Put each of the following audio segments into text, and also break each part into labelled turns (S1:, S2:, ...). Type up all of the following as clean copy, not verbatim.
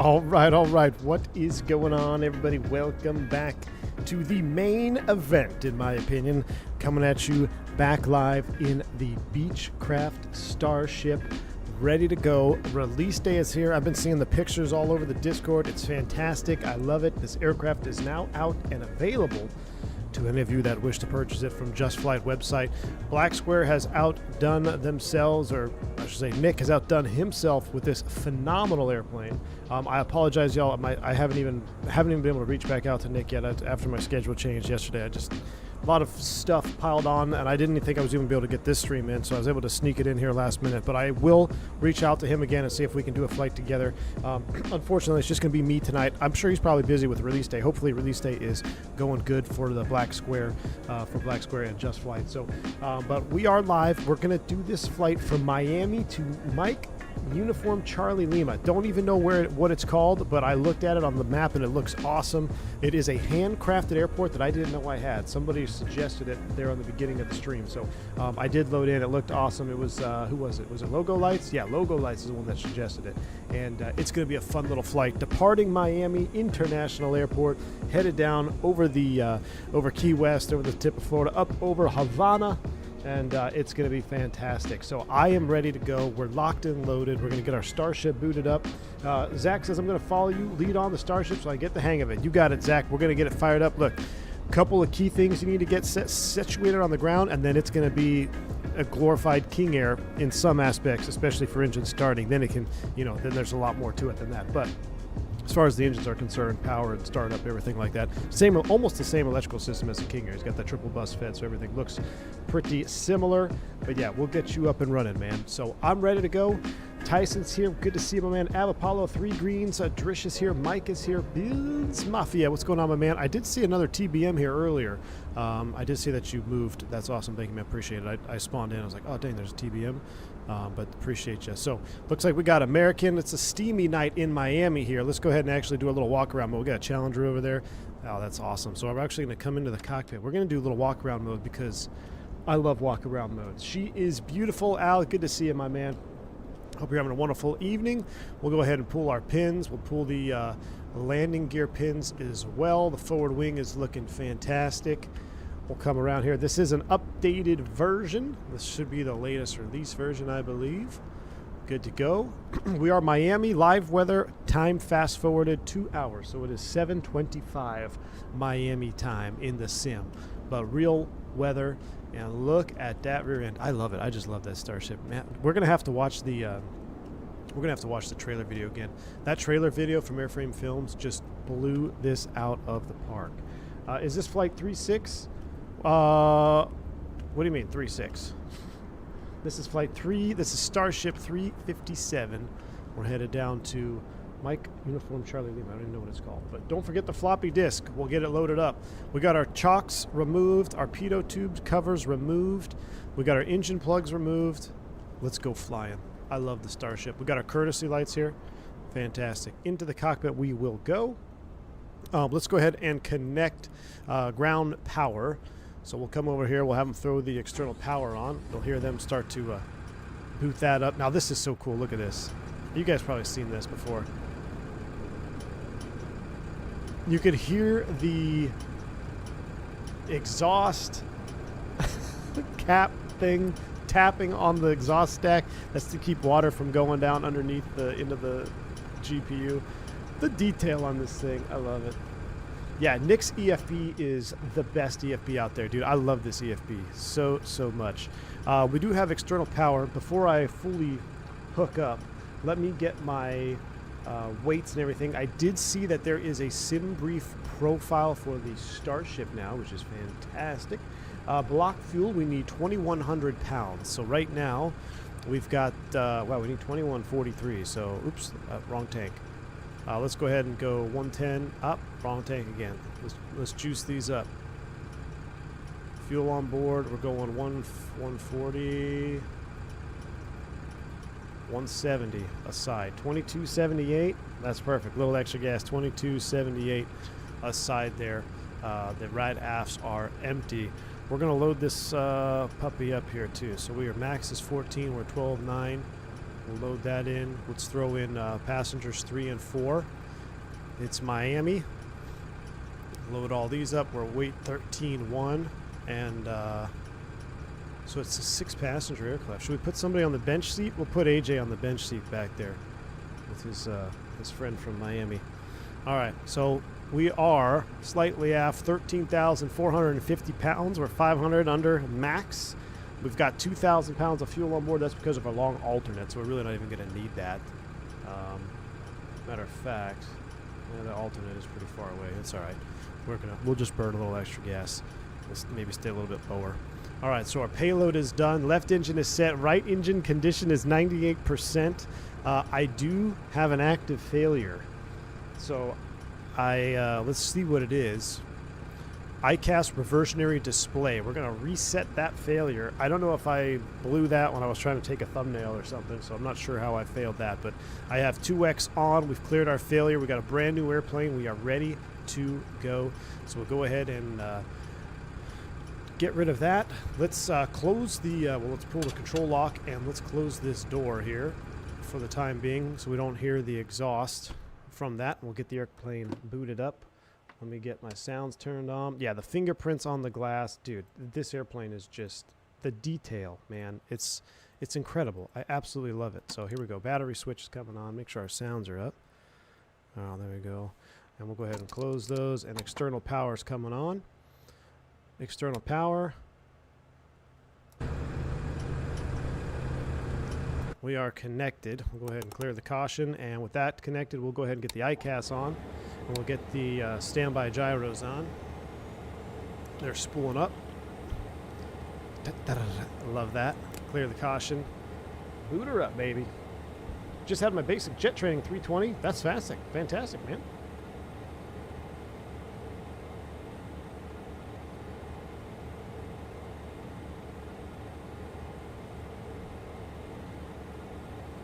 S1: All right. What is going on, everybody? Welcome back to the main event, in my opinion. Coming at you back live in the Beechcraft Starship. Ready to go. Release day is here. I've been seeing the pictures all over the Discord. It's fantastic. I love it. This aircraft is now out and available to any of you that wish to purchase it from Just Flight website. Black Square has outdone themselves, or I should say Nick has outdone himself with this phenomenal airplane. I apologize, y'all. I haven't even been able to reach back out to Nick yet after my schedule changed yesterday. A lot of stuff piled on, and I didn't even think I was even be able to get this stream in, so I was able to sneak it in here last minute. But I will reach out to him again and see if we can do a flight together. Unfortunately, it's just going to be me tonight. I'm sure he's probably busy with release day. Hopefully, release day is going good for the Black Square, and Just Flight. So, but we are live. We're going to do this flight from Miami to Mike Uniform Charlie Lima. Don't even know what it's called, but I looked at it on the map and it looks awesome. It is a handcrafted airport that I didn't know I had. Somebody suggested it there on the beginning of the stream, so I did load in. It looked awesome. It was who was it? Was it Logo Lights? Yeah, Logo Lights is the one that suggested it, and it's going to be a fun little flight. Departing Miami International Airport, headed down over the over Key West, over the tip of Florida, up over Havana. And it's going to be fantastic. So I am ready to go. We're locked and loaded. We're going to get our Starship booted up. Zach says I'm going to follow you, lead on the Starship so I get the hang of it. You got it, Zach. We're going to get it fired up. Look, a couple of key things you need to get situated on the ground, and then it's going to be a glorified King Air in some aspects, especially for engine starting. Then it can, then there's a lot more to it than that. But as far as the engines are concerned, power and startup, everything like that, almost the same electrical system as the King Air. He's got that triple bus fed, so everything looks pretty similar. But yeah, we'll get you up and running, man. So I'm ready to go. Tyson's here. Good to see you, my man. Av Apollo, 3 greens. Drish is here. Mike is here. Builds Mafia. What's going on, my man? I did see another TBM here earlier. I did see that you moved. That's awesome. Thank you, man. Appreciate it. I spawned in. I was like, oh, dang, there's a TBM. But appreciate you. So looks like we got American. It's a steamy night in Miami here. Let's go ahead and actually do a little walk around mode. We got a Challenger over there. Oh, that's awesome. So we're actually going to come into the cockpit. We're going to do a little walk around mode because I love walk around mode. She is beautiful. Al, good to see you, my man. Hope you're having a wonderful evening. We'll go ahead and pull our pins. We'll pull the landing gear pins as well. The forward wing is looking fantastic. We'll come around here. This is an updated version. This should be the latest release version, I believe. Good to go. We are Miami. Live weather. Time fast forwarded 2 hours. So it is 7:25 Miami time in the sim. But real weather. And look at that rear end. I love it. I just love that Starship. Man, we're gonna have to watch the trailer video again. That trailer video from Airframe Films just blew this out of the park. Is this flight 36? What do you mean 36? This is flight 3. This is Starship 357. We're headed down to Mike Uniform Charlie Lima. I don't even know what it's called. But don't forget the floppy disk. We'll get it loaded up. We got our chocks removed, our pitot tube covers removed. We got our engine plugs removed. Let's go flying. I love the Starship. We got our courtesy lights here. Fantastic. Into the cockpit we will go. Let's go ahead and connect ground power. So we'll come over here. We'll have them throw the external power on. You'll hear them start to boot that up. Now this is so cool. Look at this. You guys probably seen this before. You could hear the exhaust cap thing tapping on the exhaust stack. That's to keep water from going down underneath into the GPU. The detail on this thing, I love it. Yeah, Nick's EFB is the best EFB out there, dude. I love this EFB so much. We do have external power. Before I fully hook up, let me get my weights and everything. I did see that there is a sim brief profile for the Starship now, which is fantastic. Block fuel, we need 2,100 pounds. So right now, we've got, we need 2,143. So, oops, wrong tank. Let's go ahead and go 110 up, wrong tank again. Let's juice these up. Fuel on board, we're going 140. 170 aside. 2278. That's perfect. Little extra gas. 2278 aside there. The right aft's are empty. We're going to load this puppy up here too. So max is 14. We're 12.9. We'll load that in. Let's throw in passengers 3 and 4. It's Miami. Load all these up. We're weight 13.1, and so it's a 6-passenger aircraft. Should we put somebody on the bench seat? We'll put AJ on the bench seat back there with his friend from Miami. All right, so we are slightly aft 13,450 pounds. We're 500 under max. We've got 2,000 pounds of fuel on board. That's because of our long alternate, so we're really not even going to need that. Matter of fact, yeah, the alternate is pretty far away. It's all right. We'll just burn a little extra gas. Let's maybe stay a little bit lower. All right, so our payload is done. Left engine is set. Right engine condition is 98%. I do have an active failure. So let's see what it is. ICAS reversionary display. We're going to reset that failure. I don't know if I blew that when I was trying to take a thumbnail or something, so I'm not sure how I failed that. But I have 2X on. We've cleared our failure. We got a brand new airplane. We are ready to go. So we'll go ahead and get rid of that. Let's close the, let's pull the control lock and let's close this door here for the time being so we don't hear the exhaust from that. We'll get the airplane booted up. Let me get my sounds turned on. Yeah, the fingerprints on the glass. Dude, this airplane is just, the detail, man. It's incredible. I absolutely love it. So here we go. Battery switch is coming on. Make sure our sounds are up. Oh, there we go. And we'll go ahead and close those. And external power is coming on. External power. We are connected. We'll go ahead and clear the caution. And with that connected, we'll go ahead and get the ICAS on. And we'll get the standby gyros on. They're spooling up. Love that. Clear the caution. Boot her up, baby. Just had my basic jet training 320. That's fantastic, man.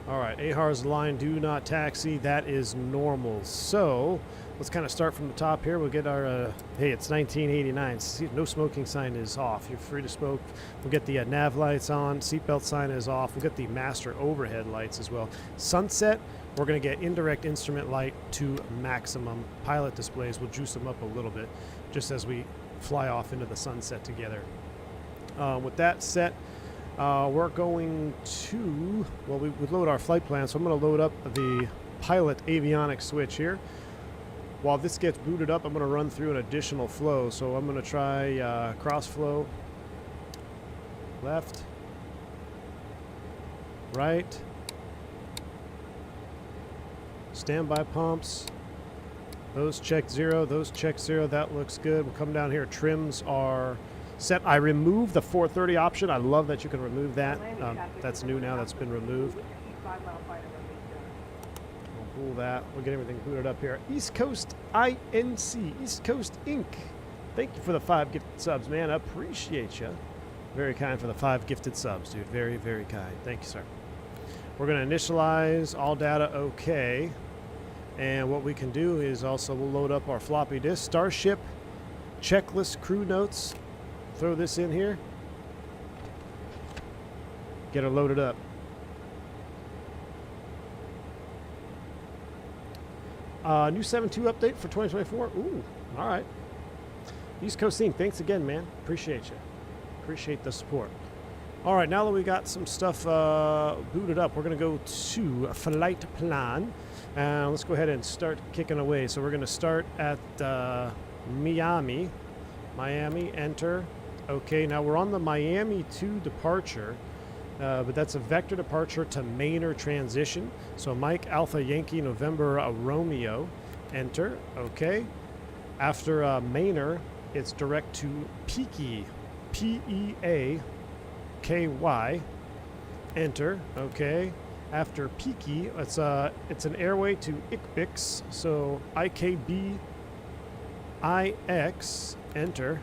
S1: All right, AHAR's line, do not taxi. That is normal. So let's kind of start from the top here. We'll get our, hey, it's 1989. See, no smoking sign is off. You're free to smoke. We'll get the nav lights on. Seatbelt sign is off. We'll get the master overhead lights as well. Sunset, we're going to get indirect instrument light to maximum. Pilot displays, we'll juice them up a little bit just as we fly off into the sunset together. With that set, we're going to, well, we would load our flight plan, so I'm going to load up the pilot avionics switch here. While this gets booted up, I'm going to run through an additional flow. So I'm going to try cross flow, left, right, standby pumps. Those check 0, those check 0. That looks good. We'll come down here. Trims are set. I removed the 430 option. I love that you can remove that. That's new now. That's been removed. We'll pull that. We'll get everything booted up here. East Coast INC. East Coast Inc. Thank you for the 5 gifted subs, man. I appreciate you. Very kind for the 5 gifted subs, dude. Very, very kind. Thank you, sir. We're going to initialize all data okay. And what we can do is also we'll load up our floppy disk. Starship checklist crew notes. Throw this in here. Get her loaded up. New 7.2 update for 2024. Ooh, all right. East Coast Inc. Thanks again, man. Appreciate you. Appreciate the support. All right, now that we got some stuff booted up, we're going to go to a flight plan. Let's go ahead and start kicking away. So we're going to start at Miami. Miami, enter. Okay, now we're on the Miami to departure, but that's a vector departure to Mainer transition. So Mike, Alpha, Yankee, November, Romeo, enter. Okay. After Mainer, it's direct to Peaky, P-E-A-K-Y, enter. Okay. After Peaky, it's an airway to Ikbix, so I-K-B-I-X, enter.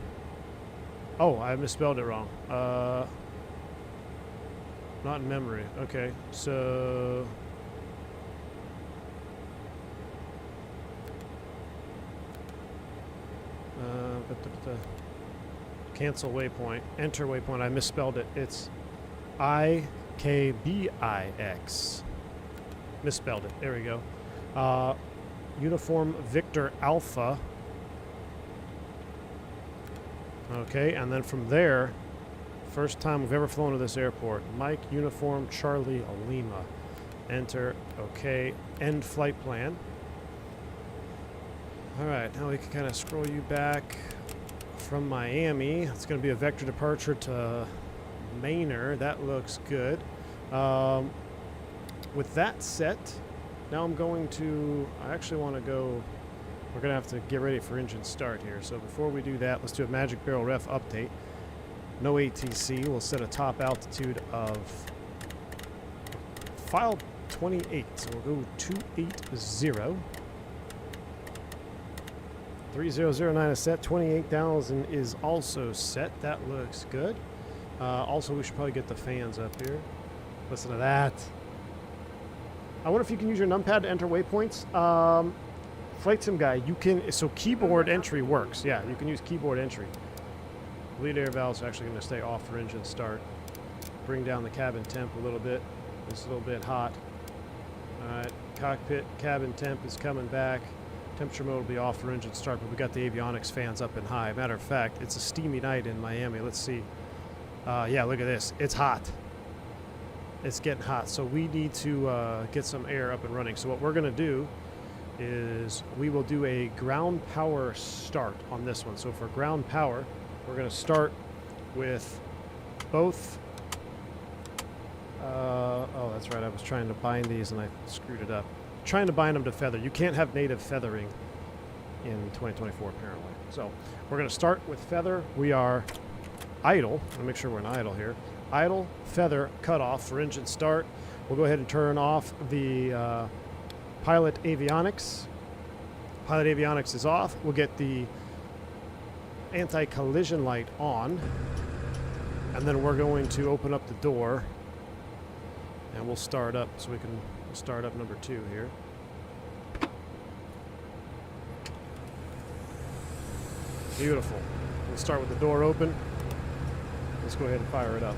S1: Oh, I misspelled it wrong. Not in memory. Okay, so cancel waypoint. Enter waypoint. I misspelled it. It's I-K-B-I-X. Misspelled it. There we go. Uniform Victor Alpha. Okay, and then from there, first time we've ever flown to this airport. Mike Uniform Charlie Lima. Enter. Okay. End flight plan. All right, now we can kind of scroll you back from Miami. It's going to be a vector departure to Manor. That looks good. With that set, now I'm going to, I actually want to go, we're going to have to get ready for engine start here. So before we do that, let's do a Magic Barrel Ref update. No ATC. We'll set a top altitude of file 28. So we'll go 280. 3009 is set. 28,000 is also set. That looks good. Also, we should probably get the fans up here. Listen to that. I wonder if you can use your numpad to enter waypoints. Flight Sim guy, you can. So keyboard entry works. Yeah, you can use keyboard entry. Lead air valves are actually going to stay off for engine start. Bring down the cabin temp a little bit. It's a little bit hot. All right, cockpit cabin temp is coming back. Temperature mode will be off for engine start, but we got the avionics fans up and high. Matter of fact, it's a steamy night in Miami. Let's see. Yeah, look at this. It's hot. It's getting hot. So we need to get some air up and running. So what we're going to do is we will do a ground power start on this one. So for ground power, we're going to start with both. Oh, that's right. I was trying to bind these and I screwed it up. Trying to bind them to feather. You can't have native feathering in 2024 apparently. So we're going to start with feather. We are idle. Let me make sure we're in idle here. Idle, feather, cutoff for engine start. We'll go ahead and turn off the pilot avionics. Pilot avionics is off. We'll get the anti-collision light on. And then we're going to open up the door. And we'll start up so we can start up number 2 here. Beautiful. We'll start with the door open. Let's go ahead and fire it up.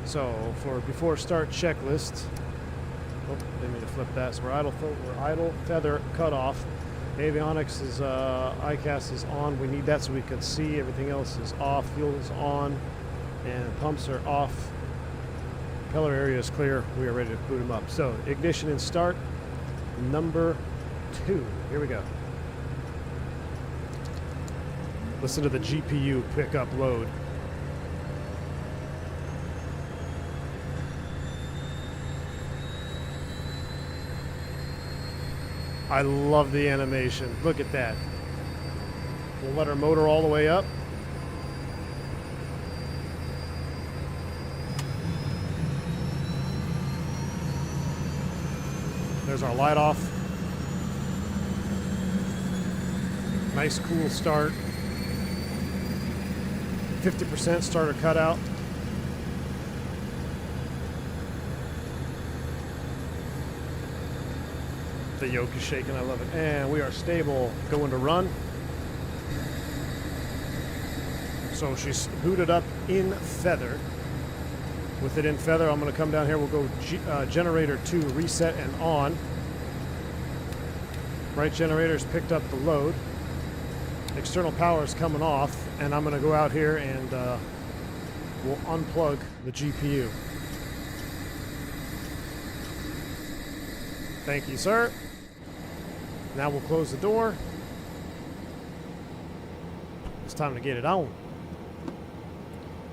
S1: So for before start checklist, oh, didn't mean to flip that. So we're idle, feather, cutoff. Avionics is, ICAS is on. We need that so we can see. Everything else is off. Fuel is on. And pumps are off. Propeller area is clear. We are ready to boot them up. So ignition and start. Number 2. Here we go. Listen to the GPU pick up load. I love the animation. Look at that. We'll let our motor all the way up. There's our light off. Nice cool start. 50% starter cutout. The yoke is shaking, I love it. And we are stable, going to run. So she's booted up in feather. With it in feather, I'm going to come down here. We'll go generator 2, reset and on. Right generator's picked up the load. External power is coming off, and I'm going to go out here and we'll unplug the GPU. Thank you, sir. Now we'll close the door. It's time to get it on.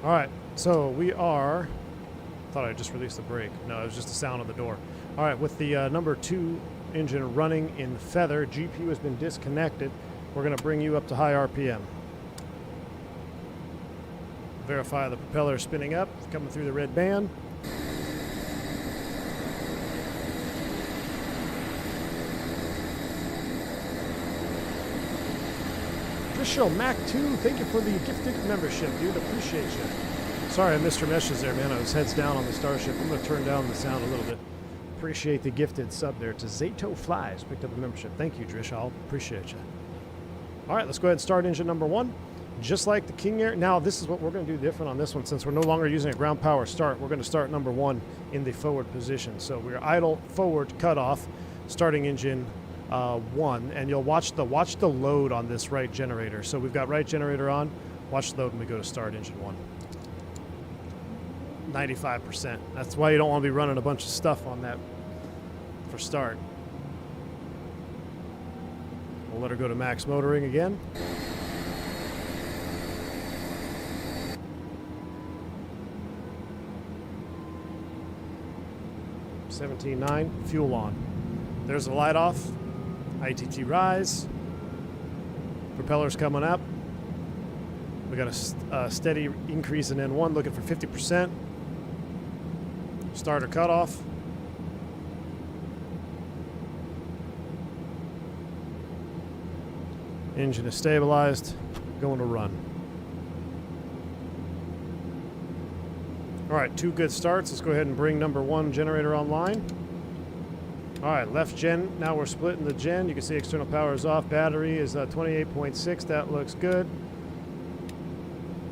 S1: All right, so we are... Thought I just released the brake. No, it was just the sound of the door. All right, with the number 2 engine running in feather, GPU has been disconnected. We're going to bring you up to high RPM. Verify the propeller spinning up, coming through the red band. Official Mac 2, thank you for the gifted membership, dude. Appreciate you. Sorry I missed your messages there, man. I was heads down on the Starship. I'm going to turn down the sound a little bit. Appreciate the gifted sub there to Zato Flies. Picked up a membership. Thank you, Drish. I'll appreciate you. All right, let's go ahead and start engine number 1. Just like the King Air. Now, this is what we're going to do different on this one. Since we're no longer using a ground power start, we're going to start number 1 in the forward position. So we're idle, forward, cutoff, starting engine 1. And you'll watch the load on this right generator. So we've got right generator on. Watch the load when we go to start engine 1. 95%. That's why you don't want to be running a bunch of stuff on that for start. We'll let her go to max motoring again. $17.9, fuel on. There's the light off. ITT rise. Propellers coming up. We got a steady increase in N1, looking for 50%. Starter cutoff. Engine is stabilized. Going to run. All right, 2 good starts. Let's go ahead and bring number 1 generator online. All right, left gen. Now we're splitting the gen. You can see external power is off. Battery is 28.6. That looks good.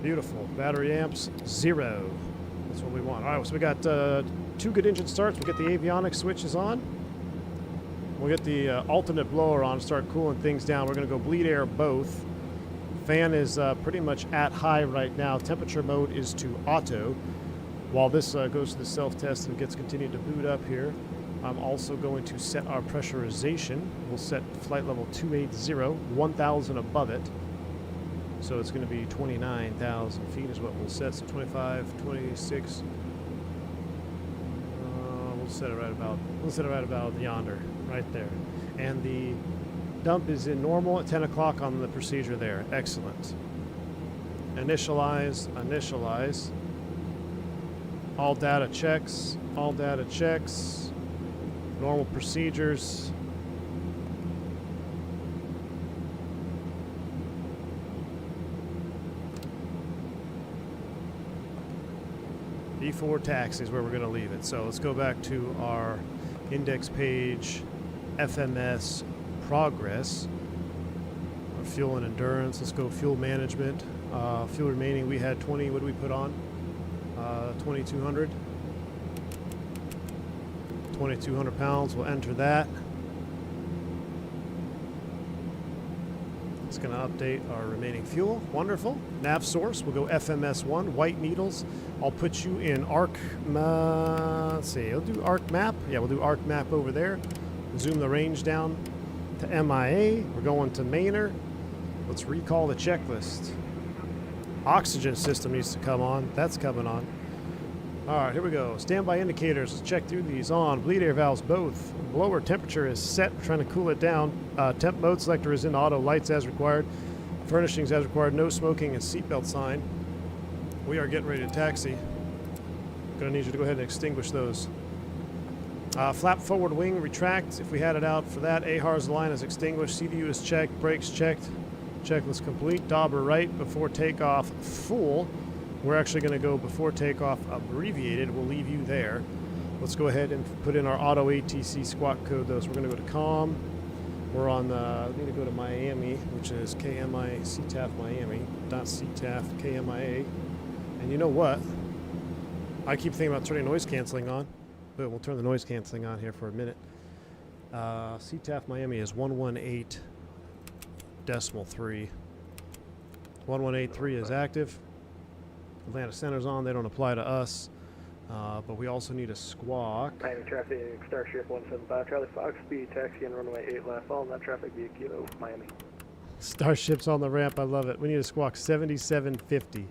S1: Beautiful. Battery amps, 0. That's what we want. All right, so we got 2 good engine starts. We'll get the avionics switches on. We'll get the alternate blower on, start cooling things down. We're going to go bleed air both. Fan is pretty much at high right now. Temperature mode is to auto. While this goes to the self-test and gets continued to boot up here, I'm also going to set our pressurization. We'll set flight level 280, 1,000 above it. So it's going to be 29,000 feet is what we'll set. So 25, 26. We'll set it right about yonder, right there. And the dump is in normal at 10 o'clock on the procedure there. Excellent. Initialize, initialize. All data checks, all data checks. Normal procedures. B4 taxi is where we're going to leave it. So let's go back to our index page, FMS progress, our fuel and endurance. Let's go fuel management. Fuel remaining, we had 20, what did we put on? 2,200. 2,200 pounds, we'll enter that. It's going to update our remaining fuel. Wonderful. Nav source, we'll go FMS1, white needles. I'll put you in arc, let's see, I'll do arc map. Yeah, we'll do arc map over there. Zoom the range down to MIA. We're going to Mainer. Let's recall the checklist. Oxygen system needs to come on. That's coming on. All right, here we go. Standby indicators. Let's check through these on. Bleed air valves both. Blower temperature is set. We're trying to cool it down. Temp mode selector is in auto. Lights as required. Furnishings as required. No smoking and seatbelt sign. We are getting ready to taxi. Gonna need you to go ahead and extinguish those. Flap forward wing retract. If we had it out for that, AHAR's line is extinguished. CDU is checked. Brakes checked. Checklist complete. Dauber right before takeoff full. We're actually going to go before takeoff abbreviated. We'll leave you there. Let's go ahead and put in our auto ATC squawk code though. So we're going to go to COM. We're on the, we need to go to Miami, which is KMI CTAF Miami, .CTAF KMIA. And you know what? I keep thinking about turning noise canceling on, but we'll turn the noise canceling on here for a minute. CTAF Miami is 118.3. 1183 is active. Atlanta Center's on. They don't apply to us. But we also need a squawk.
S2: Miami traffic, Starship 175, Charlie Fox, speed taxi and runway 8 left, all that traffic via Kilo, Miami.
S1: Starship's on the ramp. I love it. We need a squawk 7750.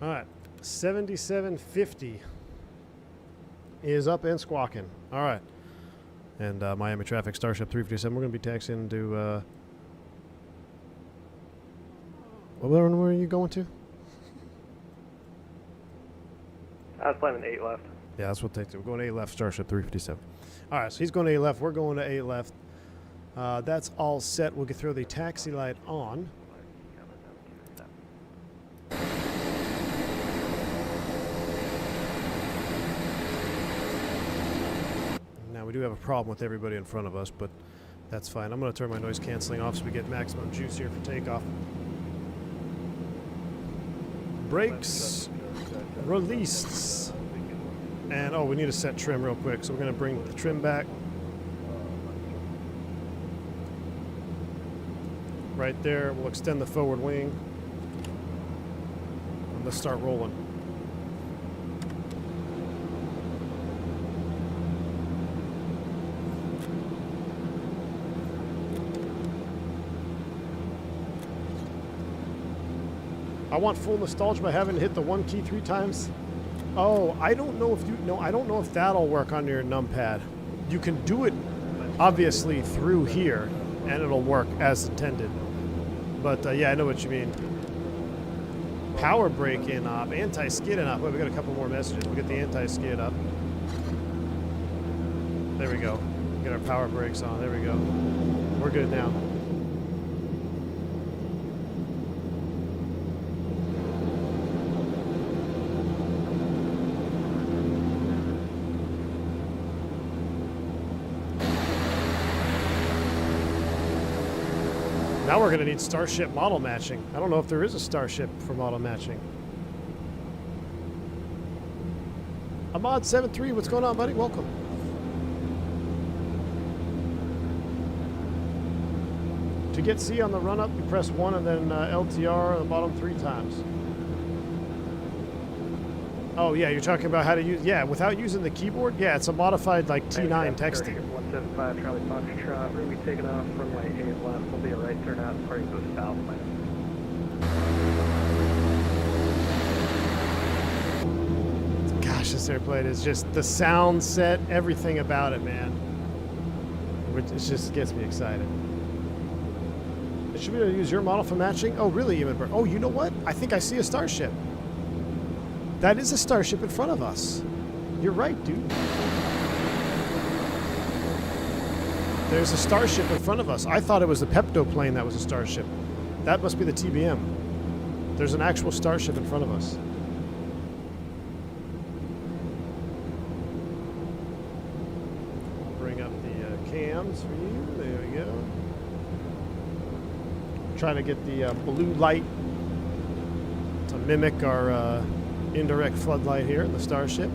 S1: All right, 7750 is up and squawking. All right. And Miami traffic, Starship 357. We're going to be taxiing to... where are you going to?
S2: I was planning 8 left.
S1: Yeah, that's what takes it. We're going to 8 left, Starship 357. All right, so he's going to 8 left. We're going to 8 left. That's all set. We'll throw the taxi light on. we do have a problem with everybody in front of us, but that's fine. I'm going to turn my noise canceling off so we get maximum juice here for takeoff. Brakes released. And, oh, we need to set trim real quick, so we're going to bring the trim back. Right there, we'll extend the forward wing. And let's start rolling. I want full nostalgia by having to hit the 1 key 3 times. Oh, I don't know if you know. I don't know if that'll work on your numpad. You can do it, obviously, through here, and it'll work as intended. But yeah, I know what you mean. Power brake in op, anti-skid in op. Wait, we got a couple more messages. We'll get the anti-skid up. There we go. Get our power brakes on. There we go. We're good now. Now we're going to need Starship model matching. I don't know if there is a Starship for model matching. Ahmad73, what's going on, buddy? Welcome. To get C on the run-up, you press 1 and then LTR on the bottom 3 times. Oh, yeah, you're talking about how to use... Yeah, without using the keyboard? Yeah, it's a modified, like, T9 texting.
S2: 175 Charlie Foxtrot. We're going to be taking off runway 8 left. We'll be a right turnout and party goes south.
S1: Gosh, this airplane is just... The sound set, everything about it, man. It just gets me excited. Should we use your model for matching? Oh, really, Ewan? Oh, you know what? I think I see a Starship. That is a Starship in front of us. You're right, dude. There's a Starship in front of us. I thought it was the Pepto plane that was a Starship. That must be the TBM. There's an actual Starship in front of us. Bring up the cams for you. There we go. Trying to get the blue light to mimic our indirect floodlight here in the Starship.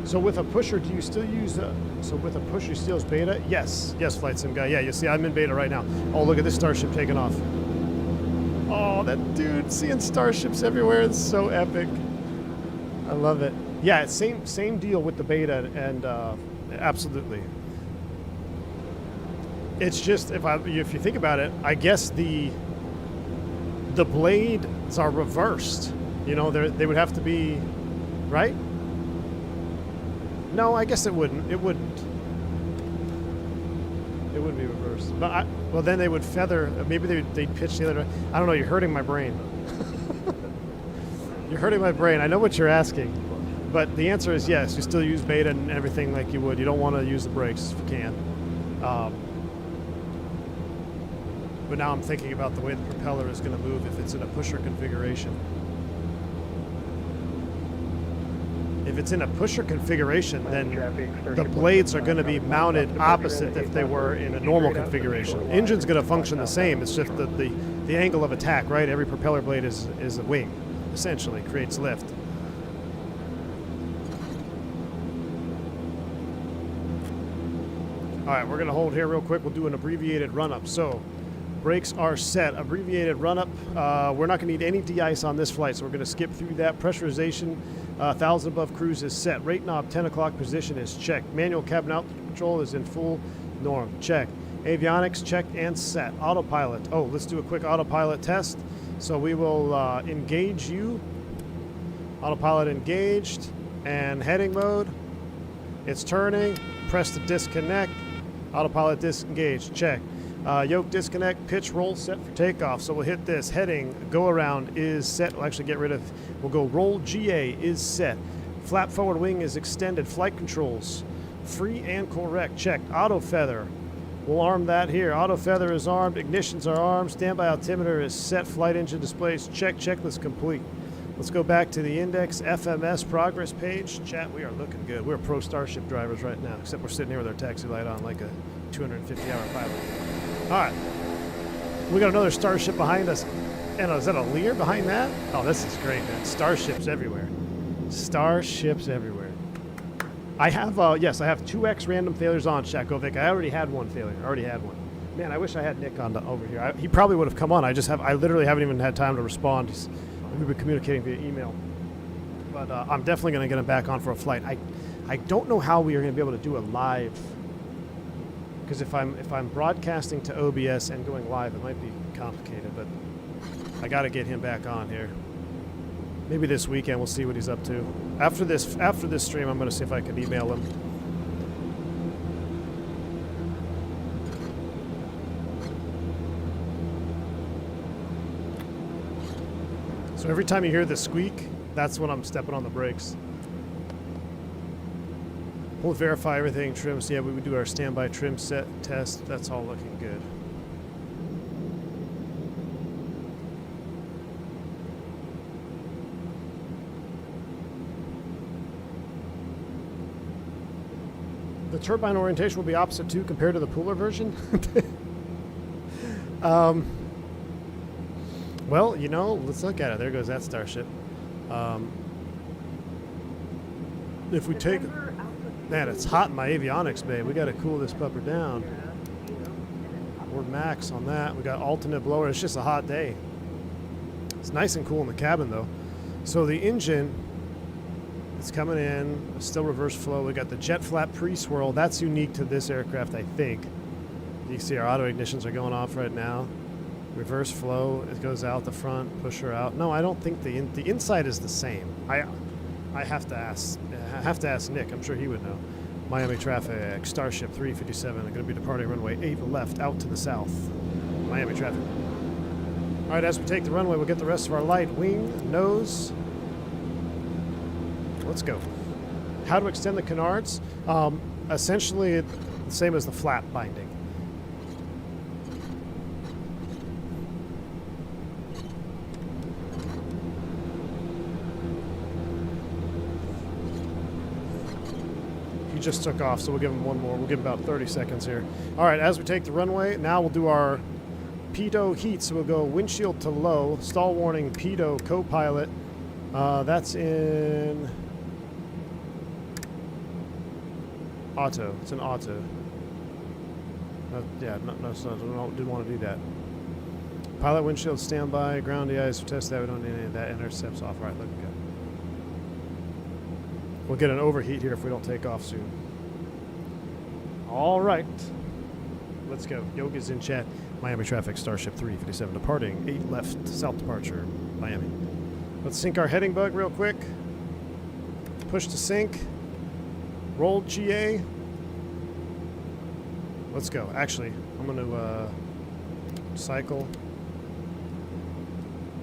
S1: So with a pusher, do you still use so with a pusher, you still use beta? Yes, Flight Sim guy. Yeah, you see, I'm in beta right now. Oh, look at this Starship taking off. Oh, that dude, seeing Starships everywhere, it's so epic. I love it. Yeah, same deal with the beta, and absolutely. It's just, if you think about it, I guess the blades are reversed. You know, they would have to be, right? No, I guess it wouldn't. It wouldn't. It would be reversed. But well, then they would feather. Maybe they'd pitch the other way. I don't know. You're hurting my brain. You're hurting my brain. I know what you're asking, but the answer is yes. You still use beta and everything like you would. You don't want to use the brakes if you can. But now I'm thinking about the way the propeller is going to move if it's in a pusher configuration. If it's in a pusher configuration, then the blades are going to be mounted opposite if they were in a normal configuration. Engine's going to function the same. It's just that the angle of attack, right? Every propeller blade is a wing, essentially, creates lift. All right, we're going to hold here real quick. We'll do an abbreviated run-up. So, brakes are set. Abbreviated run-up. We're not going to need any de-ice on this flight, so we're going to skip through that. Pressurization, 1,000 above cruise is set. Rate knob, 10 o'clock position is checked. Manual cabin out control is in full norm. Check. Avionics checked and set. Autopilot. Oh, let's do a quick autopilot test. So we will engage you. Autopilot engaged. And heading mode. It's turning. Press to disconnect. Autopilot disengaged. Check. Yoke disconnect, pitch roll set for takeoff. So we'll hit this. Heading, go around is set. We'll actually get rid of, we'll go roll GA is set. Flap forward wing is extended. Flight controls, free and correct. Checked. Auto feather. We'll arm that here. Auto feather is armed. Ignitions are armed. Standby altimeter is set. Flight engine displays check. Checklist complete. Let's go back to the index FMS progress page. Chat, we are looking good. We're pro Starship drivers right now, except we're sitting here with our taxi light on like a 250-hour pilot. All right. We got another Starship behind us. And is that a Lear behind that? Oh, this is great, man. Starships everywhere. Starships everywhere. I have, yes, I have 2x random failures on Shakovic. I already had one failure. Man, I wish I had Nick on over here. He probably would have come on. I literally haven't even had time to respond. We've been communicating via email. But I'm definitely going to get him back on for a flight. I don't know how we are going to be able to do a live. Because if I'm broadcasting to OBS and going live, it might be complicated. But I got to get him back on here. Maybe this weekend we'll see what he's up to. After this stream, I'm going to see if I can email him. So every time you hear the squeak, that's when I'm stepping on the brakes. We'll verify everything, trims. Yeah, we would do our standby trim set test. That's all looking good. The turbine orientation will be opposite too compared to the Pooler version. Well, you know, let's look at it. There goes that Starship. If we take... Man, it's hot in my avionics bay. We got to cool this pupper down. We're max on that. We got alternate blower. It's just a hot day. It's nice and cool in the cabin, though. So the engine is coming in. It's still reverse flow. We got the jet flap pre-swirl. That's unique to this aircraft, I think. You can see our auto ignitions are going off right now. Reverse flow. It goes out the front. Push her out. No, I don't think the inside is the same. I have to ask. I have to ask Nick. I'm sure he would know. Miami traffic. Starship 357. Going to be departing runway 8 left out to the south. Miami traffic. All right, as we take the runway, we'll get the rest of our light. Wing, nose. Let's go. How to extend the canards? Essentially, the same as the flap binding. He just took off, so we'll give him one more. We'll give him about 30 seconds here. All right, as we take the runway, now we'll do our pitot heat. So we'll go windshield to low, stall warning, pitot, co-pilot. That's in auto. It's an auto. Yeah, no, didn't want to do that. Pilot windshield standby, ground de-ice, test that. We don't need any of that. Intercepts off. All right, looking good. We'll get an overheat here if we don't take off soon. All right. Let's go. Yoga's in chat. Miami traffic, Starship 357 departing. 8 left, south departure, Miami. Let's sync our heading bug real quick. Push to sync. Roll GA. Let's go. Actually, I'm going to cycle.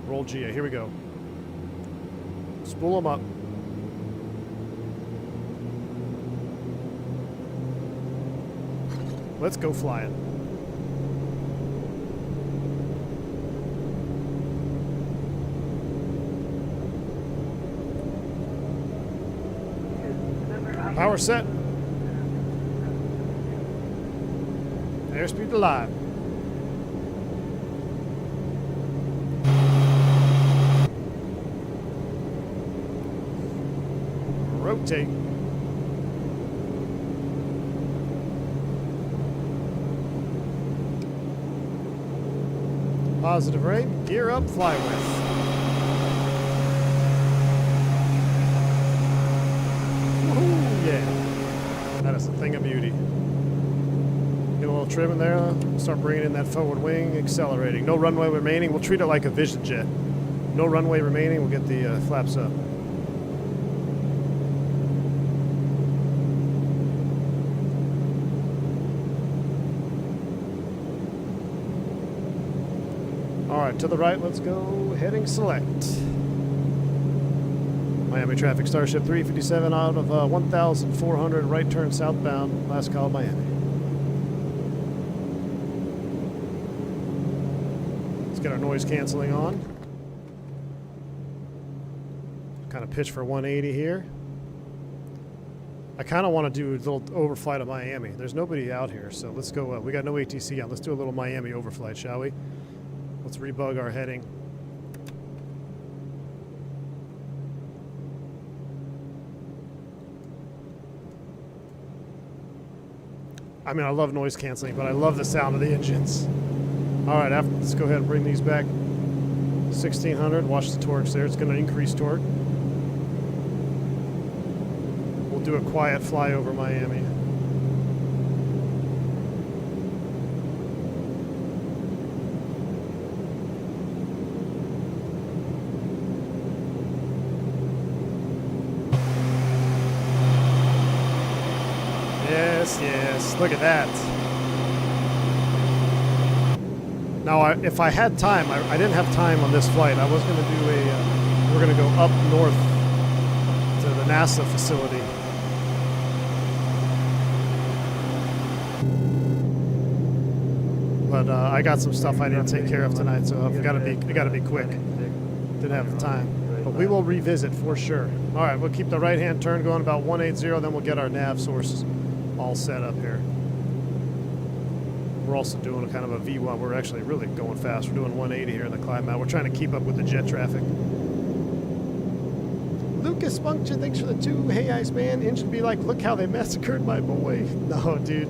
S1: Roll GA. Here we go. Spool them up. Let's go flying. Power set. Airspeed to live. Rotate. Positive rate. Gear up, fly with. Yeah, that is a thing of beauty. Get a little trim in there, start bringing in that forward wing, accelerating. No runway remaining, we'll treat it like a Vision jet. No runway remaining, we'll get the flaps up. All right, to the right, let's go, heading select. Miami traffic, Starship 357 out of 1,400, right turn southbound, last call Miami. Let's get our noise canceling on. Kind of pitch for 180 here. I kind of want to do a little overflight of Miami. There's nobody out here, so let's go. We got no ATC on. Let's do a little Miami overflight, shall we? Let's rebug our heading. I mean, I love noise canceling, but I love the sound of the engines. All right, let's go ahead and bring these back. 1600, watch the torques there. It's going to increase torque. We'll do a quiet fly over Miami. Yes, look at that. Now, if I had time, I didn't have time on this flight. I was going to do we're going to go up north to the NASA facility. But I got some stuff I didn't take care of tonight, so I've got to be quick. Didn't have the time. But we will revisit for sure. All right, we'll keep the right-hand turn going about 180, then we'll get our nav sources all set up here. We're also doing a kind of a V1. We're actually really going fast. We're doing 180 here in the climb out. We're trying to keep up with the jet traffic. Lucas Puncture, thanks for the 2. Hey, Iceman. Engine be like, look how they massacred my boy. No, dude.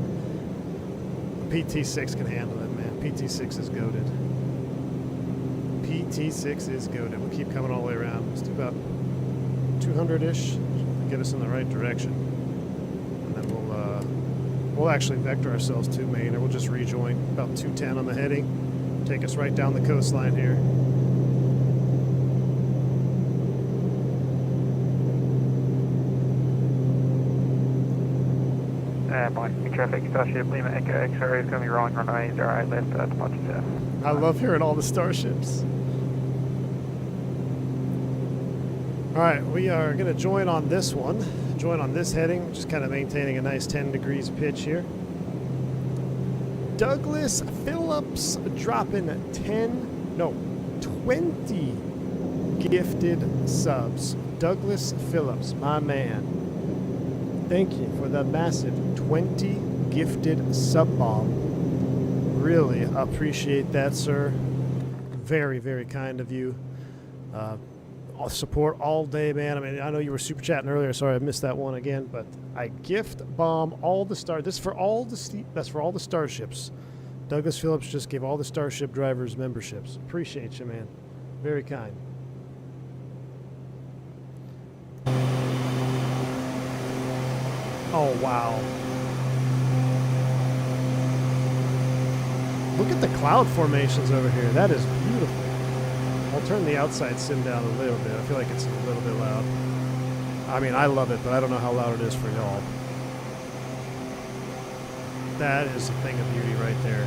S1: The PT6 can handle it, man. PT6 is goated. PT6 is goated. We'll keep coming all the way around. Let's do about 200-ish. Get us in the right direction. And then we'll actually vector ourselves to main, or we'll just rejoin about 210 on the heading. Take us right down the coastline here.
S3: Beechcraft Starship, Lima Echo X-ray is going to be rolling runway 08 left at departure south.
S1: I love hearing all the starships. Alright, we are going to join on this one. Join on this heading, just kind of maintaining a nice 10 degrees pitch here. Douglas Phillips dropping 20 gifted subs. Douglas Phillips, my man. Thank you for the massive 20 gifted sub bomb. Really appreciate that, sir. Very, very kind of you. Support all day, man. I mean, I know you were super chatting earlier. Sorry, I missed that one again. But I gift bomb all the This is for all the that's for all the starships. Douglas Phillips just gave all the starship drivers memberships. Appreciate you, man. Very kind. Oh, wow. Look at the cloud formations over here. That is beautiful. I'll turn the outside sim down a little bit. I feel like it's a little bit loud. I mean, I love it, but I don't know how loud it is for y'all. That is a thing of beauty right there.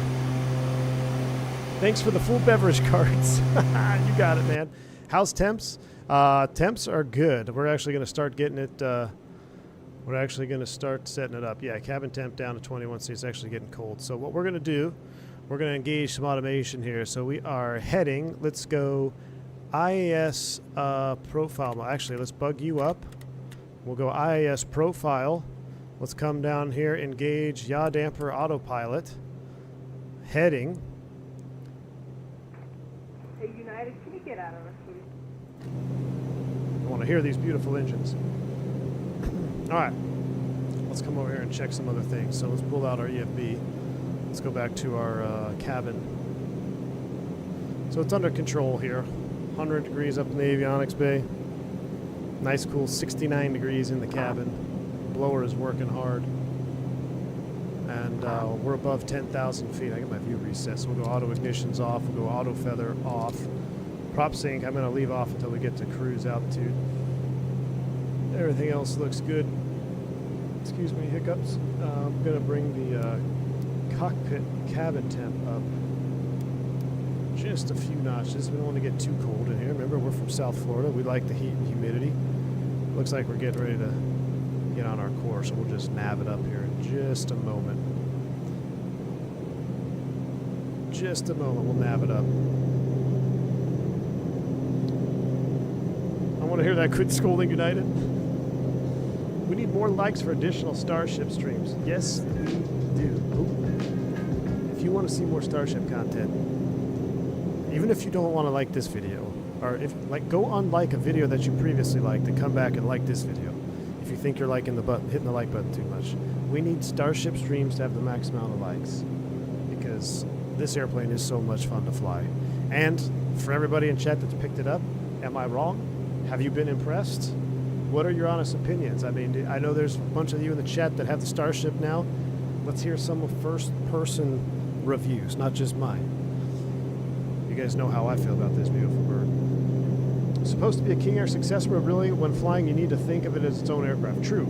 S1: Thanks for the full beverage cards. You got it, man. How's temps? Temps are good. We're actually going to start getting it... we're actually going to start setting it up. Yeah, cabin temp down to 21, so it's actually getting cold. So what we're going to do, we're going to engage some automation here. So we are heading. Let's go IAS profile. Actually, let's bug you up. We'll go IAS profile. Let's come down here, engage yaw damper autopilot. Heading.
S4: Hey, United, can you get out of us, please?
S1: I want to hear these beautiful engines. All right, let's come over here and check some other things. So let's pull out our EFB. Let's go back to our cabin. So it's under control here. 100 degrees up in the avionics bay. Nice cool 69 degrees in the cabin. Blower is working hard. And we're above 10,000 feet. I got my view reset. So we'll go auto ignitions off. We'll go auto feather off. Prop sync, I'm going to leave off until we get to cruise altitude. Everything else looks good. Excuse me, hiccups. I'm going to bring the cockpit cabin temp up just a few notches. We don't want to get too cold in here. Remember, we're from South Florida. We like the heat and humidity. Looks like we're getting ready to get on our course, so we'll just nav it up here in just a moment. Just a moment, we'll nav it up. I want to hear that? Quit scolding United. We need more likes for additional Starship streams. Yes, we do. Ooh. If you want to see more Starship content, even if you don't want to like this video, or if go unlike a video that you previously liked and come back and like this video. If you think you're liking the button, hitting the like button too much, we need Starship streams to have the max amount of likes because this airplane is so much fun to fly. And for everybody in chat that's picked it up, am I wrong? Have you been impressed? What are your honest opinions? I mean, I know there's a bunch of you in the chat that have the Starship now. Let's hear some first-person reviews, not just mine. You guys know how I feel about this beautiful bird. It's supposed to be a King Air successor, but really, when flying, you need to think of it as its own aircraft. True.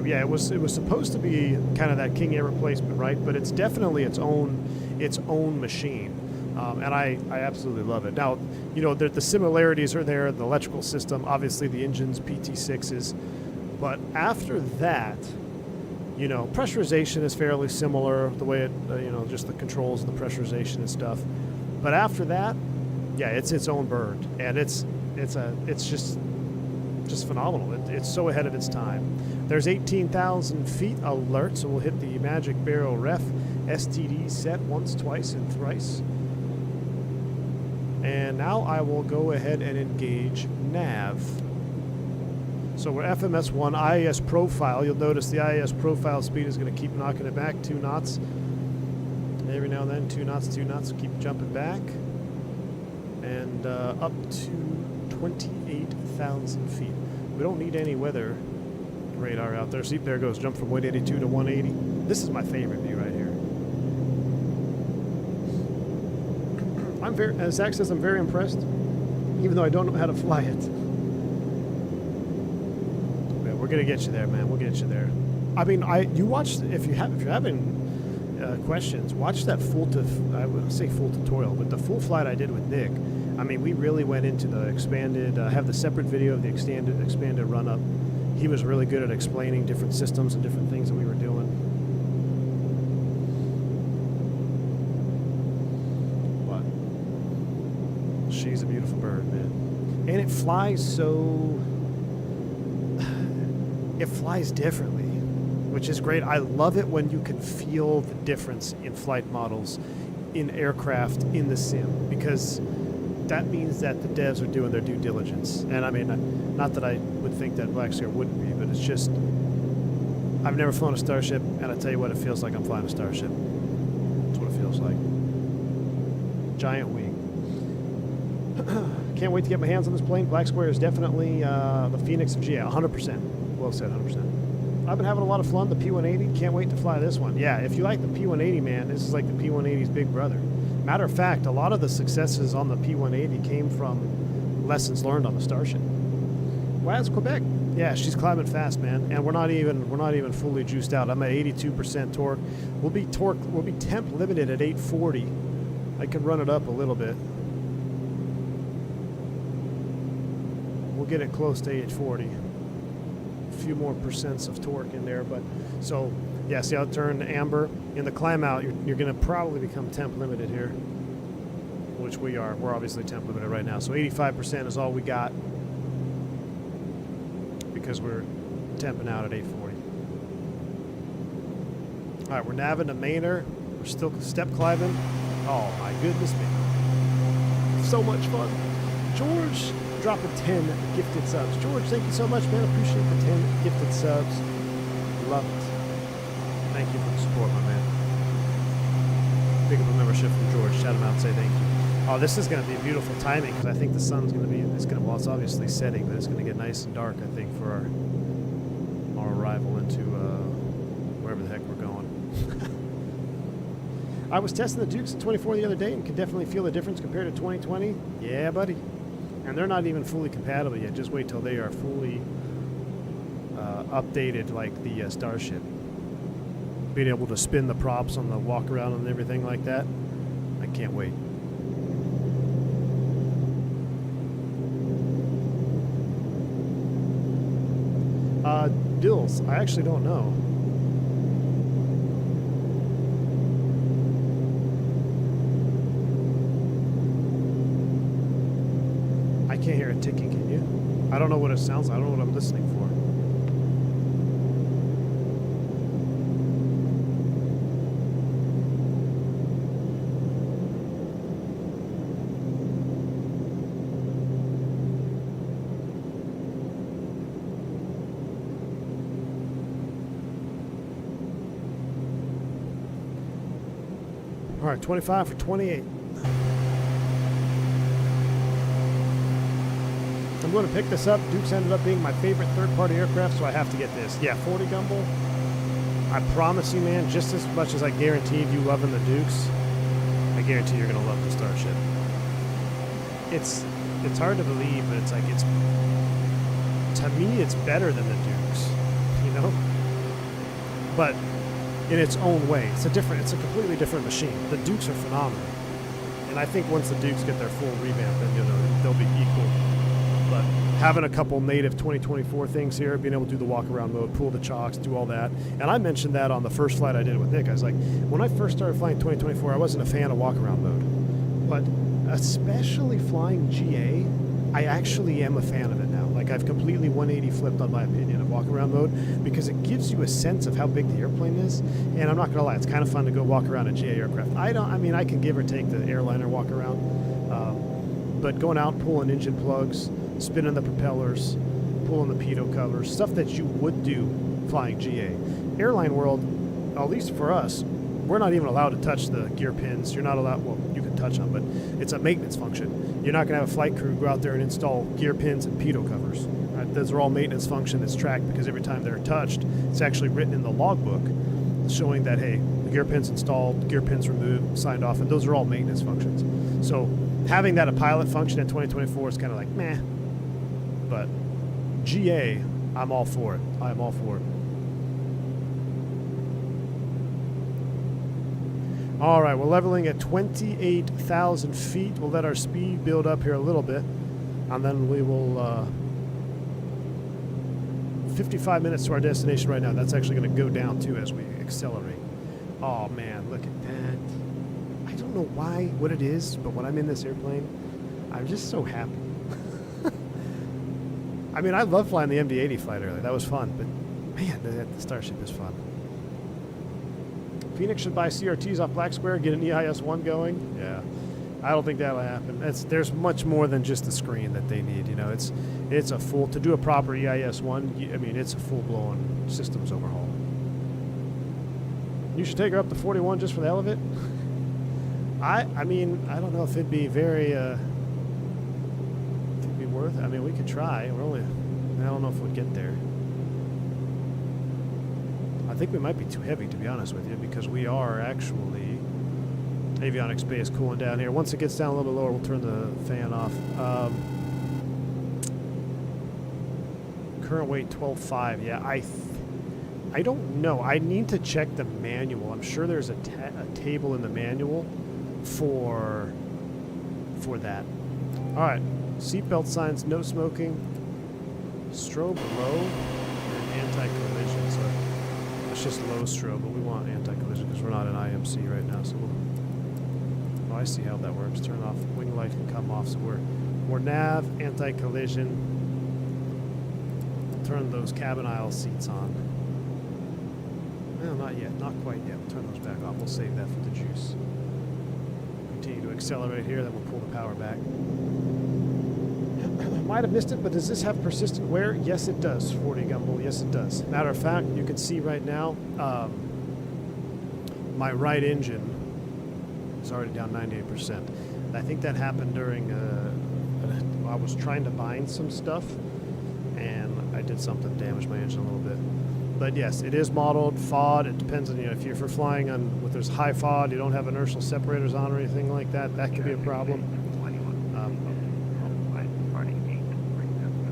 S1: Yeah, it was supposed to be kind of that King Air replacement, right? But it's definitely its own machine. And I absolutely love it. Now, you know, the similarities are there, the electrical system, obviously the engines, PT6s. But after that, you know, pressurization is fairly similar, the way it, you know, just the controls and the pressurization and stuff. But after that, yeah, it's its own bird. And it's just phenomenal. It's so ahead of its time. There's 18,000 feet alert, so we'll hit the magic barrel ref. STD set once, twice, and thrice. And now I will go ahead and engage nav. So we're FMS1 IAS profile. You'll notice the IAS profile speed is going to keep knocking it back 2 knots. Every now and then, 2 knots, 2 knots, keep jumping back. And up to 28,000 feet. We don't need any weather radar out there. See, there goes, jump from 182 to 180. This is my favorite view right here. As Zach says, I'm very impressed, even though I don't know how to fly it. Yeah, we're gonna get you there, man. We'll get you there. I mean, you watch if you're having questions, watch that I would say full tutorial, but the full flight I did with Nick. I mean, we really went into the expanded. I have the separate video of the expanded run up. He was really good at explaining different systems and different things that we were doing. She's a beautiful bird, man. And it flies it flies differently, which is great. I love it when you can feel the difference in flight models, in aircraft, in the sim, because that means that the devs are doing their due diligence. And I mean, not that I would think that Blackstar wouldn't be, but it's just, I've never flown a Starship, and I tell you what, it feels like I'm flying a Starship. That's what it feels like. Giant wing. Can't wait to get my hands on this plane. Black Square is definitely the Fenix of GA, 100%. Well said, 100%. I've been having a lot of fun. The P180, can't wait to fly this one. Yeah, if you like the P180, man, this is like the P180's big brother. Matter of fact, a lot of the successes on the P180 came from lessons learned on the Starship. Waz, Quebec. Yeah, she's climbing fast, man, and we're not even fully juiced out. I'm at 82% torque. We'll be temp limited at 840. I can run it up a little bit. We'll get it close to 840. A few more percents of torque in there, but so yeah, see how it turned amber? In the climb out, you're going to probably become temp limited here, which we are. We're obviously temp limited right now, so 85% is all we got because we're temping out at 840. All right, we're navving to Maynard. We're still step climbing. Oh my goodness me. So much fun. George dropping 10 gifted subs. George, thank you so much, man. Appreciate the 10 gifted subs. Love it. Thank you for the support, my man. Pick up a membership from George. Shout him out and say thank you. Oh, this is going to be beautiful timing because I think the sun's going to be, well, it's obviously setting, but it's going to get nice and dark, I think, for our arrival into wherever the heck we're going. I was testing the Dukes at 24 the other day and could definitely feel the difference compared to 2020. Yeah, buddy. And they're not even fully compatible yet. Just wait till they are fully updated like the Starship. Being able to spin the props on the walk around and everything like that. I can't wait. Dills, I actually don't know. I can't hear it ticking, can you? I don't know what it sounds like. I don't know what I'm listening for. All right, 25 for 28. I'm going to pick this up. Dukes ended up being my favorite third-party aircraft, so I have to get this. Yeah, 40 Gumbel. I promise you, man, just as much as I guaranteed you loving the Dukes, I guarantee you're going to love the Starship. It's hard to believe, but it's like, to me, it's better than the Dukes, you know? But in its own way, it's a completely different machine. The Dukes are phenomenal. And I think once the Dukes get their full revamp, then, you know, they'll be equal. But having a couple native 2024 things here, being able to do the walk-around mode, pull the chocks, do all that. And I mentioned that on the first flight I did with Nick. I was like, when I first started flying 2024, I wasn't a fan of walk-around mode. But especially flying GA, I actually am a fan of it now. Like, I've completely 180 flipped on my opinion of walk-around mode because it gives you a sense of how big the airplane is. And I'm not going to lie, it's kind of fun to go walk around a GA aircraft. I can give or take the airliner walk-around. But going out, pulling engine plugs, spinning the propellers, pulling the pitot covers, stuff that you would do flying GA. Airline world, at least for us, we're not even allowed to touch the gear pins. You're not allowed, well, you can touch them, but it's a maintenance function. You're not going to have a flight crew go out there and install gear pins and pitot covers. Right? Those are all maintenance function that's tracked because every time they're touched, it's actually written in the logbook showing that, hey, the gear pin's installed, gear pin's removed, signed off, and those are all maintenance functions. So having that a pilot function in 2024 is kind of like, meh. But GA, I'm all for it. I'm all for it. All right, we're leveling at 28,000 feet. We'll let our speed build up here a little bit, and then we will 55 minutes to our destination right now. That's actually going to go down too as we accelerate. Oh man, look at that. I don't know what it is, but when I'm in this airplane, I'm just so happy. I mean, I love flying the MD-80 flight earlier. That was fun, but man, the Starship is fun. Fenix should buy CRTs off Black Square, get an EIS-1 going. Yeah, I don't think that'll happen. There's much more than just the screen that they need. You know, it's a full, to do a proper EIS-1, I mean, it's a full-blown systems overhaul. You should take her up to 41 just for the hell of it. I mean, I don't know if it'd be very, it'd be worth it. I mean, we could try. I don't know if we'd get there. I think we might be too heavy, to be honest with you, because we are actually avionics bay is cooling down here. Once it gets down a little bit lower, we'll turn the fan off. Current weight 12.5. Yeah, I don't know. I need to check the manual. I'm sure there's a table in the manual for that. All right, seatbelt signs, no smoking, strobe low, and anti-collision. So it's just low strobe, but we want anti-collision because we're not in IMC right now. So oh, I see how that works. Turn off wing light can come off. So we're nav, anti-collision. Turn those cabin aisle seats on. No, not yet. Not quite yet. We'll turn those back off. We'll save that for the juice. Continue to accelerate here, then we'll pull the power back. Might have missed it, but does this have persistent wear? Yes, it does, 40 Gumbel. Yes, it does. Matter of fact, you can see right now, my right engine is already down 98%. I think that happened during, I was trying to bind some stuff, and I did something to damage my engine a little bit. But yes, it is modeled, FOD. It depends on, you know, if you're flying on, if there's high FOD, you don't have inertial separators on or anything like that, that could be a problem.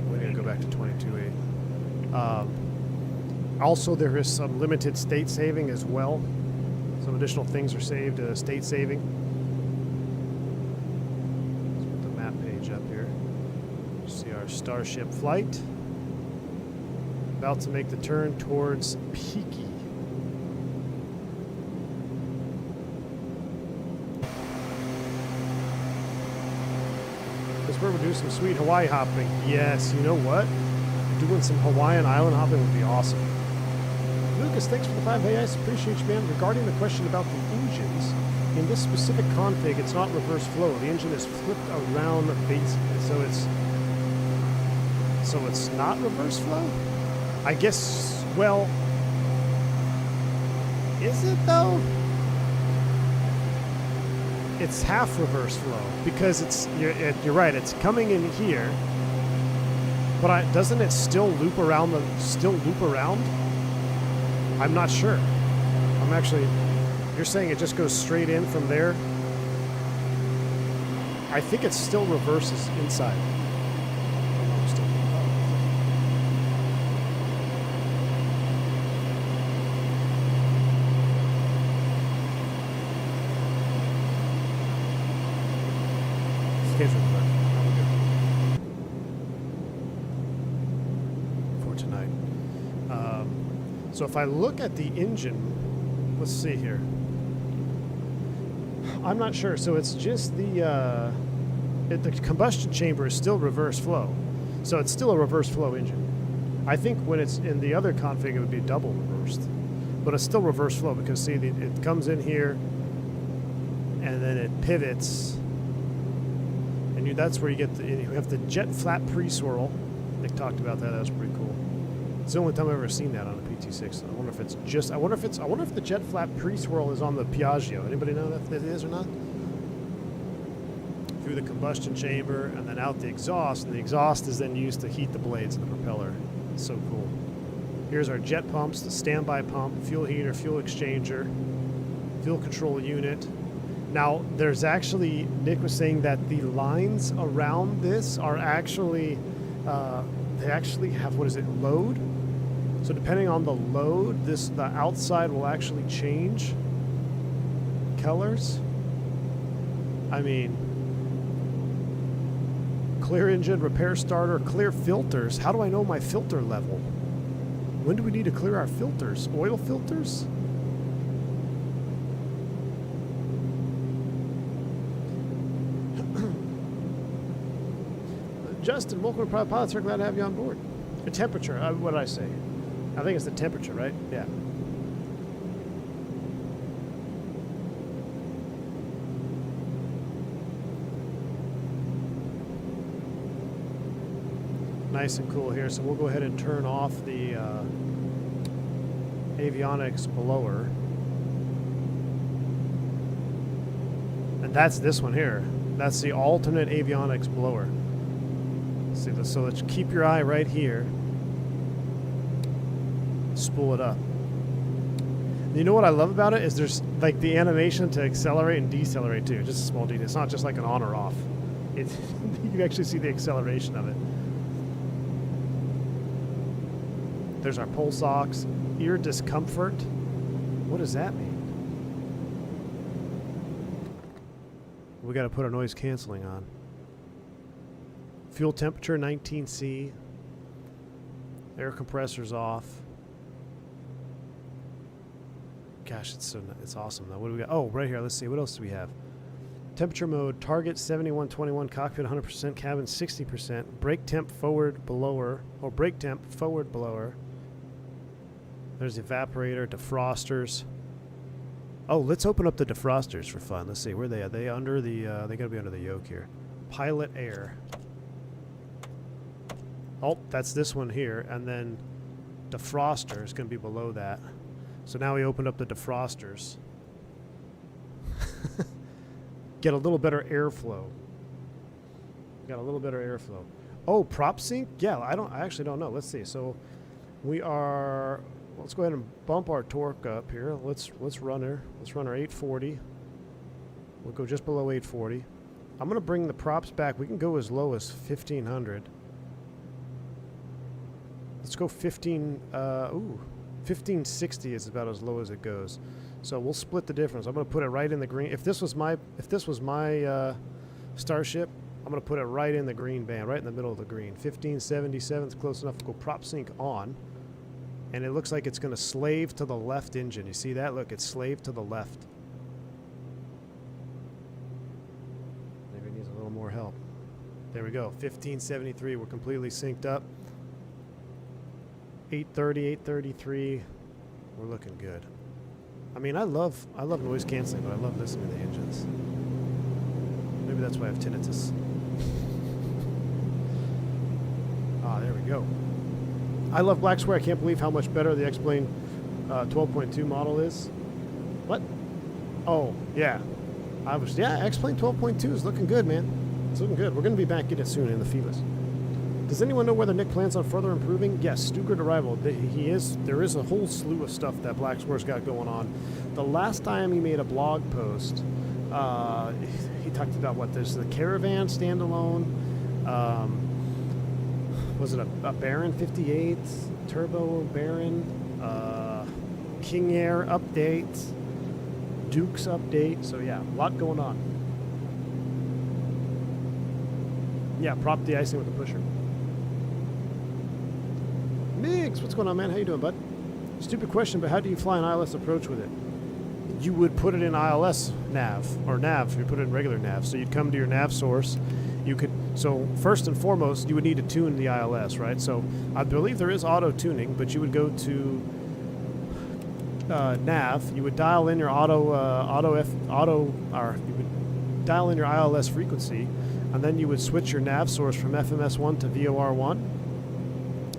S1: We're going to go back to 22.8. Also, there is some limited state saving as well. Some additional things are saved, state saving. Let's put the map page up here. See our Starship flight. About to make the turn towards Peaky. Pittsburgh would do some sweet Hawaii hopping. Yes, you know what? Doing some Hawaiian island hopping would be awesome. Lucas, thanks for the 5 Hey, I appreciate you, man. Regarding the question about the engines, in this specific config, it's not reverse flow. The engine is flipped around basically, so it's not reverse flow? I guess, well, is it though? It's half reverse flow because you're right, it's coming in here, but doesn't it still loop around I'm not sure. You're saying it just goes straight in from there? I think it still reverses inside. For tonight. So if I look at the engine, let's see here. I'm not sure. So it's just the combustion chamber is still reverse flow. So it's still a reverse flow engine. I think when it's in the other config, it would be double reversed. But it's still reverse flow because, see, it comes in here and then it pivots. And that's where you get you have the jet flap pre-swirl. Nick talked about that. That was pretty cool. It's the only time I've ever seen that on a PT6. I wonder if the jet flap pre-swirl is on the Piaggio. Anybody know if it is or not? Through the combustion chamber and then out the exhaust, and the exhaust is then used to heat the blades of the propeller. It's so cool. Here's our jet pumps, the standby pump, fuel heater, fuel exchanger, fuel control unit. Now, there's actually, Nick was saying that the lines around this are actually, they actually have, load? So depending on the load, the outside will actually change colors. I mean, clear engine, repair starter, clear filters. How do I know my filter level? When do we need to clear our filters? Oil filters? Justin, welcome to Private Pilots. We're glad to have you on board. The temperature, what did I say? I think it's the temperature, right? Yeah. Nice and cool here. So we'll go ahead and turn off the avionics blower. And that's this one here. That's the alternate avionics blower. See this, so let's keep your eye right here. Spool it up. You know what I love about it is there's like the animation to accelerate and decelerate too. Just a small detail. It's not just like an on or off. You can actually see the acceleration of it. There's our pulse ox. Ear discomfort. What does that mean? We got to put our noise canceling on. Fuel temperature 19C. Air compressor's off. Gosh, it's awesome though. What do we got? Oh, right here. Let's see. What else do we have? Temperature mode, target 7121, cockpit 100%, cabin 60%, brake temp forward blower, or brake temp forward blower. There's the evaporator, defrosters. Oh, let's open up the defrosters for fun. Let's see, where are they? Are they under the, they gotta be under the yoke here. Pilot air. Oh, that's this one here, and then defroster is gonna be below that. So now we opened up the defrosters. Get a little better airflow. Got a little better airflow. Oh, prop sync? Yeah, I actually don't know. Let's see. So we are, let's go ahead and bump our torque up here. Let's run her. Let's run our 840. We'll go just below 840. I'm going to bring the props back. We can go as low as 1500. Let's go 1560 is about as low as it goes. So we'll split the difference. I'm going to put it right in the green. If this was my Starship, I'm going to put it right in the green band, right in the middle of the green. 1577 is close enough. We'll go prop sync on. And it looks like it's going to slave to the left engine. You see that? Look, it's slaved to the left. Maybe it needs a little more help. There we go. 1573. We're completely synced up. 830, 833. We're looking good. I mean, I love noise canceling, but I love listening to the engines. Maybe that's why I have tinnitus. Ah, there we go. I love Black Square. I can't believe how much better the X-Plane 12.2 model is. What? Oh, yeah. X-Plane 12.2 is looking good, man. It's looking good. We're going to be back in it soon in the Felis. Does anyone know whether Nick plans on further improving? Yes, Stuttgart arrival. He is. There is a whole slew of stuff that Black Square's got going on. The last time he made a blog post, he talked about what there's the Caravan standalone. Was it a Baron 58 Turbo Baron? King Air update, Dukes update. So yeah, a lot going on. Yeah, prop de-icing with the pusher. Migs, what's going on, man? How you doing, bud? Stupid question, but how do you fly an ILS approach with it? You would put it in ILS nav, or nav, you put it in regular nav. So you'd come to your nav source. You could, so first and foremost, you would need to tune the ILS, right? So I believe there is auto tuning, but you would go to nav. You would dial in your you would dial in your ILS frequency, and then you would switch your nav source from FMS1 to VOR1,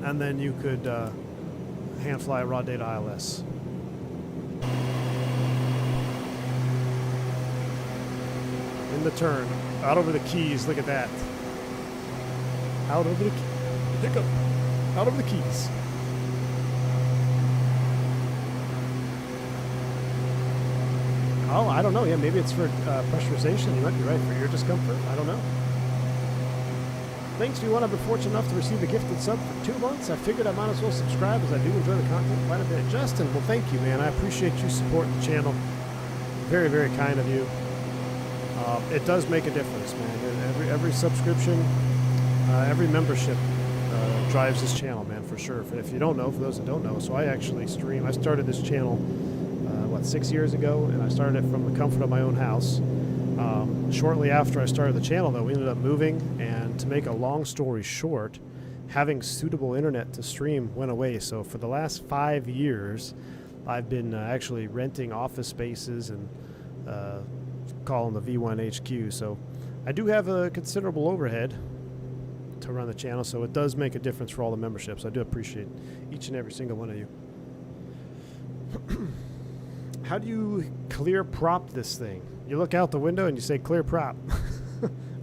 S1: and then you could hand fly a raw data ILS. In the turn, out over the keys. Look at that. Out over the hiccup. Out over the keys. Oh, I don't know. Yeah, maybe it's for pressurization. You might be right, for ear discomfort. I don't know. Thanks to you, I've been fortunate enough to receive a gifted sub for 2 months. I figured I might as well subscribe as I do enjoy the content quite a bit. Justin, well, thank you, man. I appreciate you supporting the channel. Very, very kind of you. It does make a difference, man. Every subscription, every membership drives this channel, man, for sure. If you don't know, for those that don't know, so I actually stream. I started this channel, 6 years ago, and I started it from the comfort of my own house. Shortly after I started the channel, though, we ended up moving, and to make a long story short, having suitable internet to stream went away. So for the last 5 years, I've been actually renting office spaces and calling the V1 HQ. So I do have a considerable overhead to run the channel, so it does make a difference for all the memberships. I do appreciate each and every single one of you. How do you clear prop this thing? You look out the window and you say clear prop.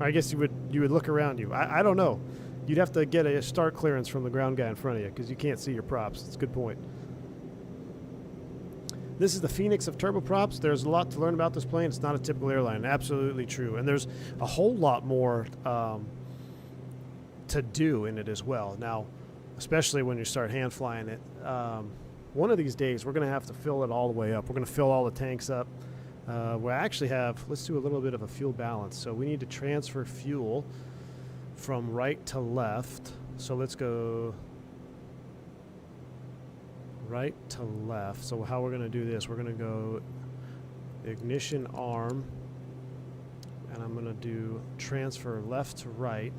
S1: I guess you would look around you. I don't know. You'd have to get a start clearance from the ground guy in front of you because you can't see your props. It's a good point. This is the Fenix of turboprops. There's a lot to learn about this plane. It's not a typical airline. Absolutely true. And there's a whole lot more to do in it as well. Now, especially when you start hand flying it. One of these days, we're going to have to fill it all the way up. We're going to fill all the tanks up. We actually have, let's do a little bit of a fuel balance. So we need to transfer fuel from right to left. So let's go right to left. So how we're going to do this, we're going to go ignition arm, and I'm going to do transfer left to right.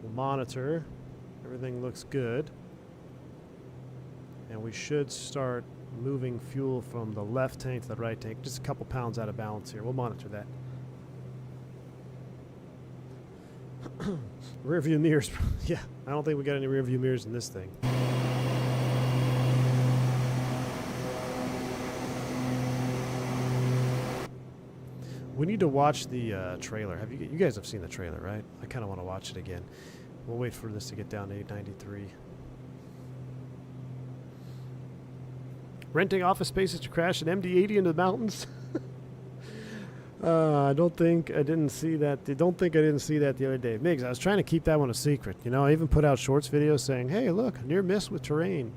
S1: We'll monitor. Everything looks good. And we should start moving fuel from the left tank to the right tank. Just a couple pounds out of balance here. We'll monitor that. Rear view mirrors. Yeah, I don't think we got any rear view mirrors in this thing. We need to watch the trailer. You guys have seen the trailer, right? I kind of want to watch it again. We'll wait for this to get down to 893. Renting office spaces to crash an MD-80 into the mountains. I didn't see that the other day. Migs, I was trying to keep that one a secret. You know, I even put out shorts videos saying, hey, look, near miss with terrain.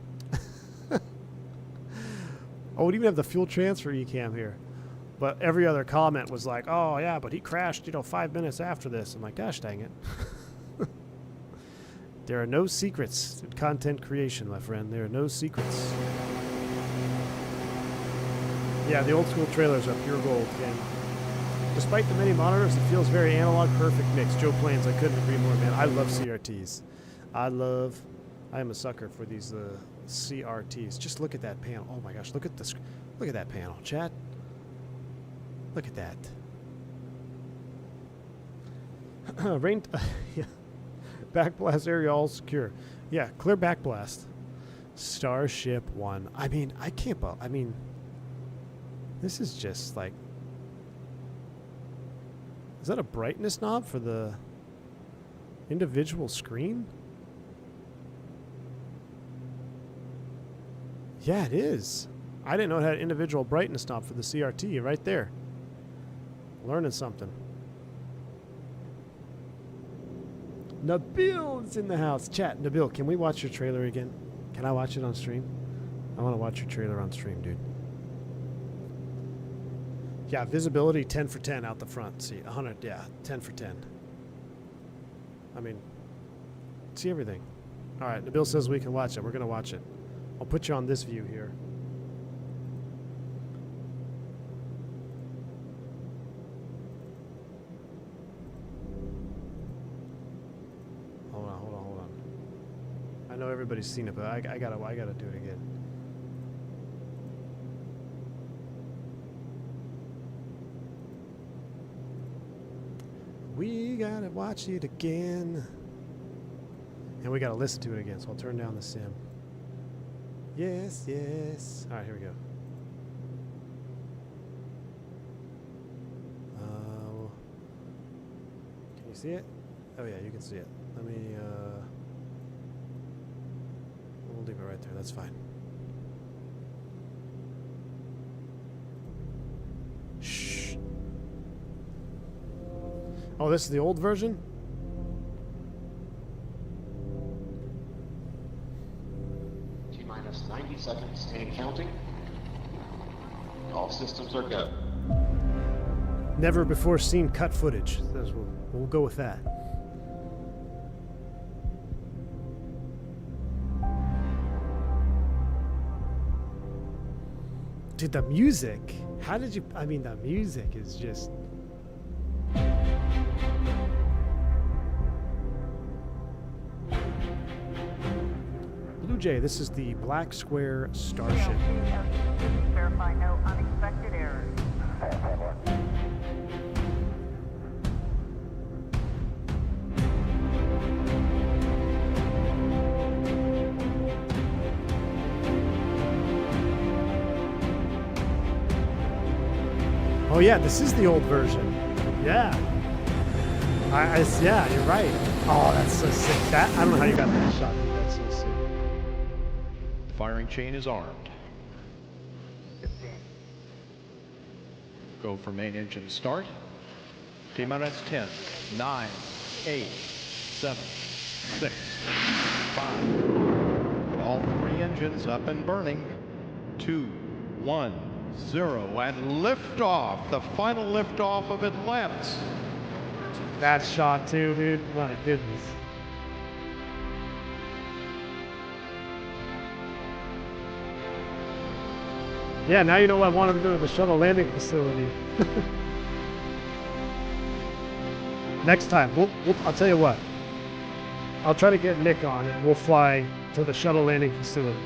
S1: Oh, we even have the fuel transfer ECAM here. But every other comment was like, oh, yeah, but he crashed, 5 minutes after this. I'm like, gosh, dang it. There are no secrets in content creation, my friend. There are no secrets. Yeah, the old school trailers are pure gold, Ken. Despite the many monitors, it feels very analog, perfect mix. Joe Plains, I couldn't agree more, man. I love CRTs. I am a sucker for these CRTs. Just look at that panel. Oh my gosh, look at that panel, chat. Look at that. Rain, yeah. Backblast area all secure. Yeah, clear backblast. Starship 1. I mean, I can't. I mean, this is just like. Is that a brightness knob for the individual screen? Yeah, it is. I didn't know it had an individual brightness knob for the CRT right there. Learning something. Nabil's in the house. Chat, Nabil, can we watch your trailer again? Can I watch it on stream? I want to watch your trailer on stream, dude. Yeah, visibility 10 for 10 out the front. See, 100, yeah, 10 for 10. I mean, see everything. All right, Nabil says we can watch it. We're going to watch it. I'll put you on this view here. Hold on. I know everybody's seen it, but I gotta do it again. We gotta watch it again. And we gotta listen to it again, so I'll turn down the sim. Yes, yes. Alright, here we go. Can you see it? Oh yeah, you can see it. Let me, we'll leave it right there, that's fine. Shh. Oh, this is the old version?
S5: T-minus 90 seconds and counting. All systems are go.
S1: Never before seen cut footage. We'll go with that. Dude, the music. How did you... I mean, the music is just... Blue Jay, this is the Black Square Starship.
S6: Verify no unexpected errors.
S1: Oh yeah, this is the old version. Yeah. Yeah, you're right. Oh, that's so sick. That I don't know how you got that shot. Dude. That's so sick.
S7: Firing chain is armed. Go for main engine start. T-minus 10, 9, 8, 7, 6, 5. All three engines up and burning. 2, 1, 0, and liftoff. The final liftoff of Atlantis.
S1: That shot too, dude. My goodness. Yeah, now you know what I wanted to do with the shuttle landing facility. Next time, I'll tell you what. I'll try to get Nick on and we'll fly to the shuttle landing facility.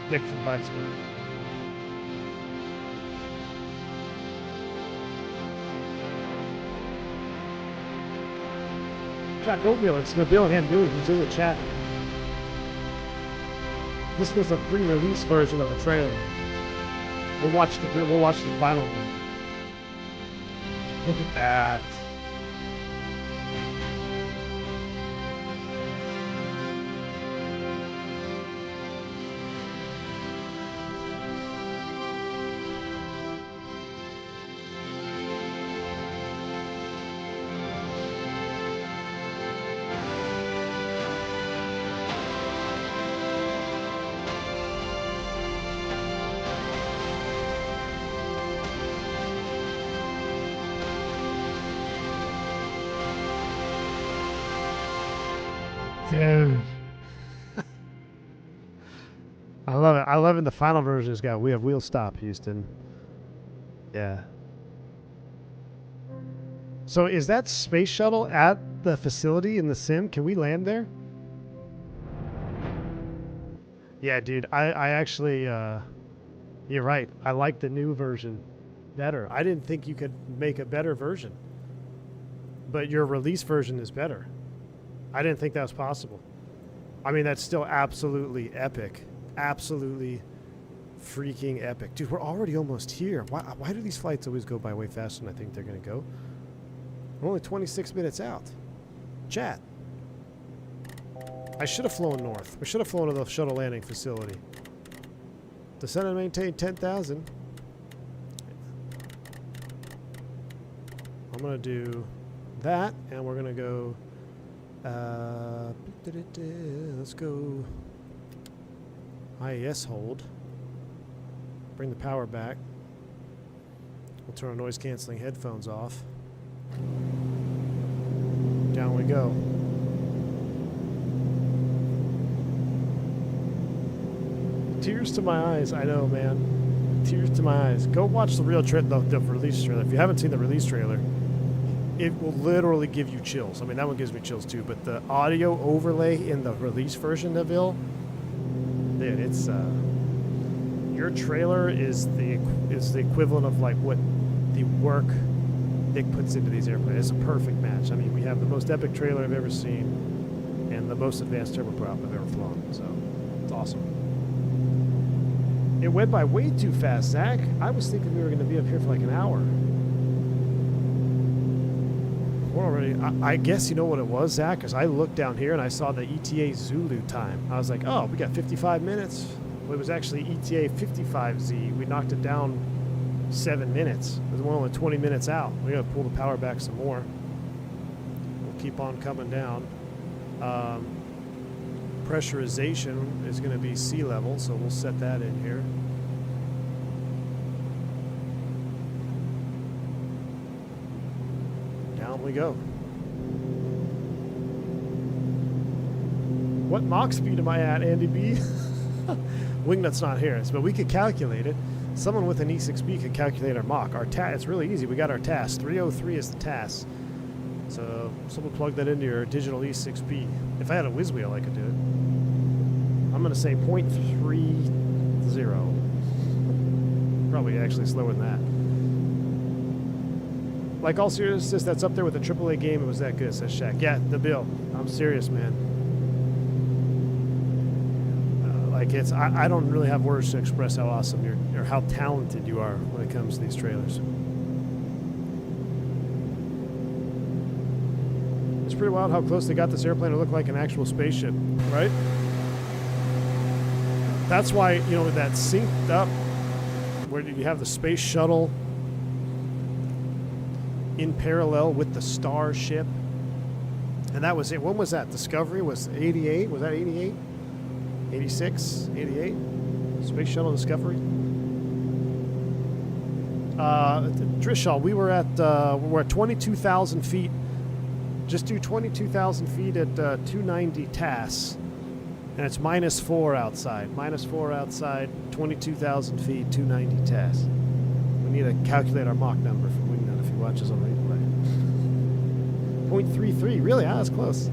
S1: Nick from Flightbox. Chat, don't feel it's Nabil and him doing. He's in the chat. This was a pre-release version of the trailer. We'll watch the final one. Look at that. Dude. I love it. I love in the final version it's got we have wheel stop, Houston. Yeah. So is that space shuttle at the facility in the sim? Can we land there? Yeah, dude, I actually, you're right. I like the new version better. I didn't think you could make a better version. But your release version is better. I didn't think that was possible. I mean, that's still absolutely epic. Absolutely freaking epic. Dude, we're already almost here. Why do these flights always go by way faster than I think they're going to go? We're only 26 minutes out. Chat. I should have flown north. We should have flown to the shuttle landing facility. Descend and maintain 10,000. I'm going to do that, and we're going to go... let's go... IAS hold. Bring the power back. We'll turn our noise-canceling headphones off. Down we go. Tears to my eyes. I know, man. Tears to my eyes. Go watch the real the release trailer. If you haven't seen the release trailer, it will literally give you chills. I mean, that one gives me chills too. But the audio overlay in the release version of it, dude, it's your trailer is the equivalent of like what the work Nick puts into these airplanes. It's a perfect match. I mean, we have the most epic trailer I've ever seen and the most advanced turboprop I've ever flown. So it's awesome. It went by way too fast, Zach. I was thinking we were going to be up here for like an hour. We're already... I guess you know what it was, Zach? Because I looked down here and I saw the ETA Zulu time. I was like, oh, we got 55 minutes. Well, it was actually ETA 55Z. We knocked it down 7 minutes. We're only 20 minutes out. We got to pull the power back some more. We'll keep on coming down. Pressurization is going to be sea level, so we'll set that in here. Down we go. What Mach speed am I at, Andy B? Wingnut's not here, but we could calculate it. Someone with an E6B could calculate our Mach. It's really easy. We got our TAS. 303 is the TAS. So someone plug that into your digital E6B. If I had a whiz wheel, I could do it. I'm going to say 0.30. Probably actually slower than that. Like all seriousness, that's up there with the AAA game. It was that good, says Shaq. Yeah, the bill. I'm serious, man. Like I don't really have words to express how awesome or how talented you are when it comes to these trailers. It's pretty wild how close they got this airplane to look like an actual spaceship, right? That's why, you know, that synced up, where you have the space shuttle in parallel with the Starship. And that was it. When was that? Discovery was 88? Was that 88? 86? 88? Space Shuttle Discovery? Drishal, we're at 22,000 feet. Just do 22,000 feet at 290 TAS. And it's -4 outside. -4 outside, 22,000 feet, 290 TAS. We need to calculate our Mach number for Wingnut if he watches on replay. 0.33, really? Ah, that's close.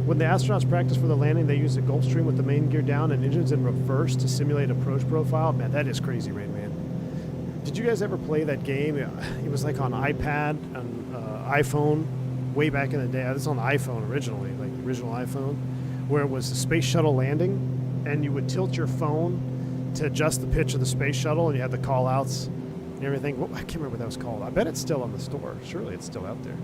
S1: When the astronauts practice for the landing, they use the Gulfstream with the main gear down and engines in reverse to simulate approach profile. Man, that is crazy, Rain Man. Did you guys ever play that game? It was like on iPad and iPhone way back in the day. It was on the iPhone originally, like the original iPhone, where it was a space shuttle landing, and you would tilt your phone to adjust the pitch of the space shuttle, and you had the call-outs and everything. Well, I can't remember what that was called. I bet it's still on the store. Surely it's still out there.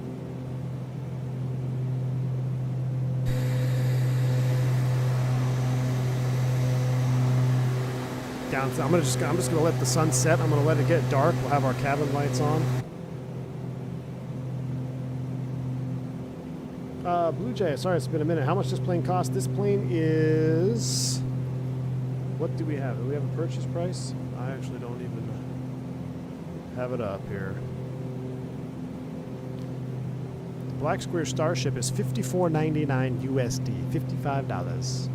S1: Down. I'm just gonna let the sun set. I'm gonna let it get dark. We'll have our cabin lights on. Blue Jay, sorry it's been a minute. How much does this plane cost? This plane is... What do we have? Do we have a purchase price? I actually don't even have it up here. The Black Square Starship is $54.99 USD. $55.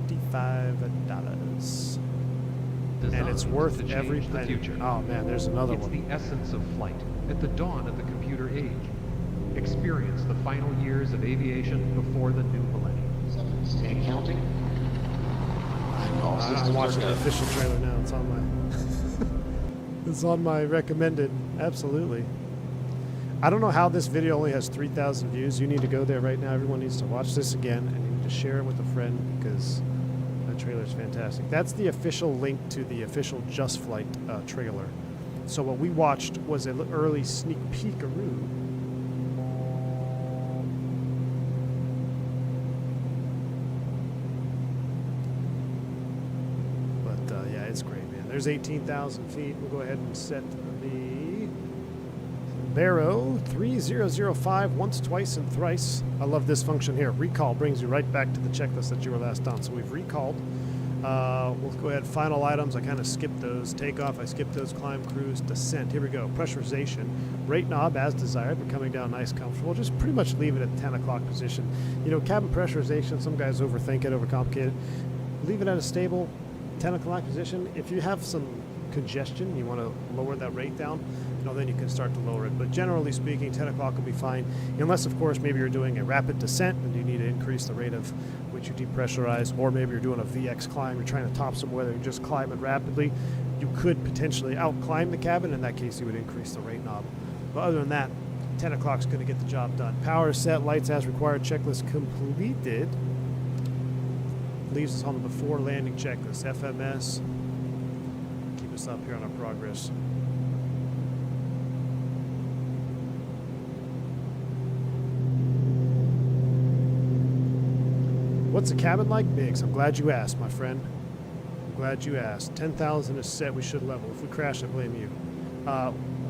S1: $55. And it's
S8: Designed
S1: worth
S8: to change
S1: every
S8: the
S1: penny.
S8: future.
S1: Oh man, there's another
S8: It's
S1: one.
S8: the essence of flight at the dawn of the computer age. Experience the final years of aviation before the new millennium.
S5: 7 and counting. All
S1: I'm
S5: systems
S1: watching
S5: are
S1: the
S5: go.
S1: official trailer now. It's on my it's on my recommended. Absolutely. I don't know how this video only has 3,000 views. You need to go there right now. Everyone needs to watch this again, and you need to share it with a friend because that trailer is fantastic. That's the official link to the official Just Flight trailer. So what we watched was an early sneak peekaroo. But yeah, it's great, man. There's 18,000 feet. We'll go ahead and set the Barrow 3005 once, twice, and thrice. I love this function here. Recall brings you right back to the checklist that you were last on. So we've recalled. We'll go ahead. Final items. I kind of skipped those. Takeoff. I skipped those. Climb, cruise, descent. Here we go. Pressurization. Rate knob as desired. We're coming down nice, comfortable. Just pretty much leave it at 10 o'clock position. You know, cabin pressurization, some guys overthink it, overcomplicate it. Leave it at a stable 10 o'clock position. If you have some congestion, you want to lower that rate down, you know, then you can start to lower it. But generally speaking, 10 o'clock will be fine, unless of course maybe you're doing a rapid descent and you need to increase the rate of which you depressurize, or maybe you're doing a VX climb, you're trying to top some weather, you're just climbing rapidly. You could potentially out climb the cabin. In that case, you would increase the rate knob. But other than that, 10 o'clock is going to get the job done. Power set, lights as required, checklist completed. Leaves us on the before landing checklist. FMS. Keep us up here on our progress. What's the cabin like? Biggs. I'm glad you asked, my friend. I'm glad you asked. 10,000 is set. We should level. If we crash, I blame you.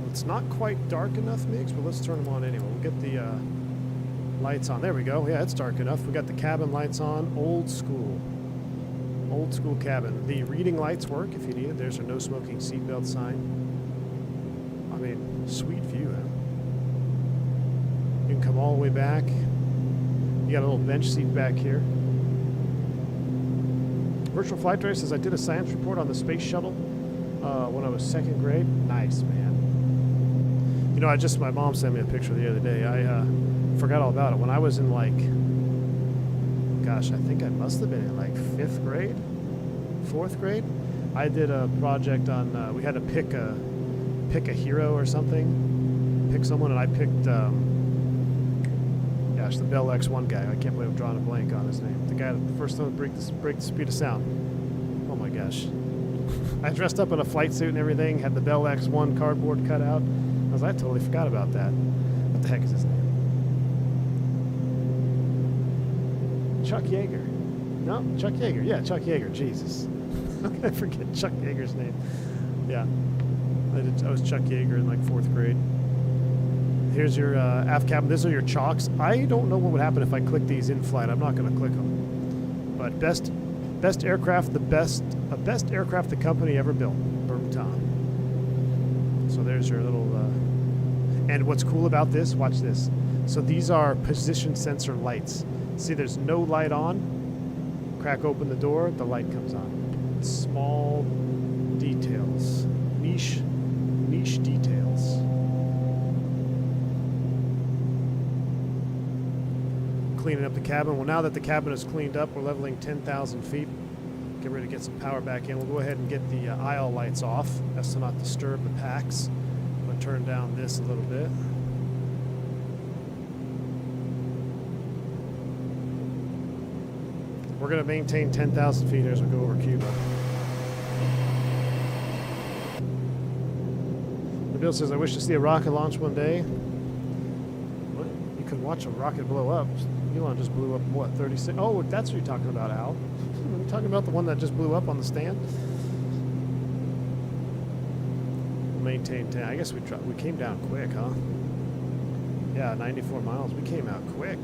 S1: It's not quite dark enough, Miggs, but let's turn them on anyway. We'll get the lights on. There we go. Yeah, it's dark enough. We got the cabin lights on. Old school. Old school cabin. The reading lights work if you need it. There's a no smoking seatbelt sign. I mean, sweet view. Huh? You can come all the way back. You got a little bench seat back here. Virtual flight director says I did a science report on the space shuttle when I was 2nd grade. Nice, man. You know, my mom sent me a picture the other day. I forgot all about it. When I was in gosh, I think I must have been in 5th grade, 4th grade. I did a project on, we had to pick a hero or something, pick someone, and I picked, gosh, the Bell X1 guy. I can't believe I'm drawing a blank on his name. The guy that the first time to break the speed of sound. Oh my gosh. I dressed up in a flight suit and everything, had the Bell X1 cardboard cut out. I totally forgot about that. What the heck is his name? Chuck Yeager. No, Chuck Yeager. Yeah, Chuck Yeager. Jesus. I forget Chuck Yeager's name. Yeah. I was Chuck Yeager in 4th grade. Here's your aft cabin. These are your chocks. I don't know what would happen if I click these in flight. I'm not going to click them. But best aircraft, best aircraft the company ever built. Bermutan. So there's your little... and what's cool about this, watch this. So these are position sensor lights. See, there's no light on. Crack open the door, the light comes on. Small details. Niche details. Cleaning up the cabin. Well, now that the cabin is cleaned up, we're leveling 10,000 feet. Get ready to get some power back in. We'll go ahead and get the aisle lights off. That's to not disturb the packs. I'm going to turn down this a little bit. We're going to maintain 10,000 feet as we go over Cuba. The Bill says, I wish to see a rocket launch one day. What? You can watch a rocket blow up. Elon just blew up, what, 36? Oh, that's what you're talking about, Al. Are you talking about the one that just blew up on the stand? We'll maintain 10. I guess we came down quick, huh? Yeah, 94 miles. We came out quick.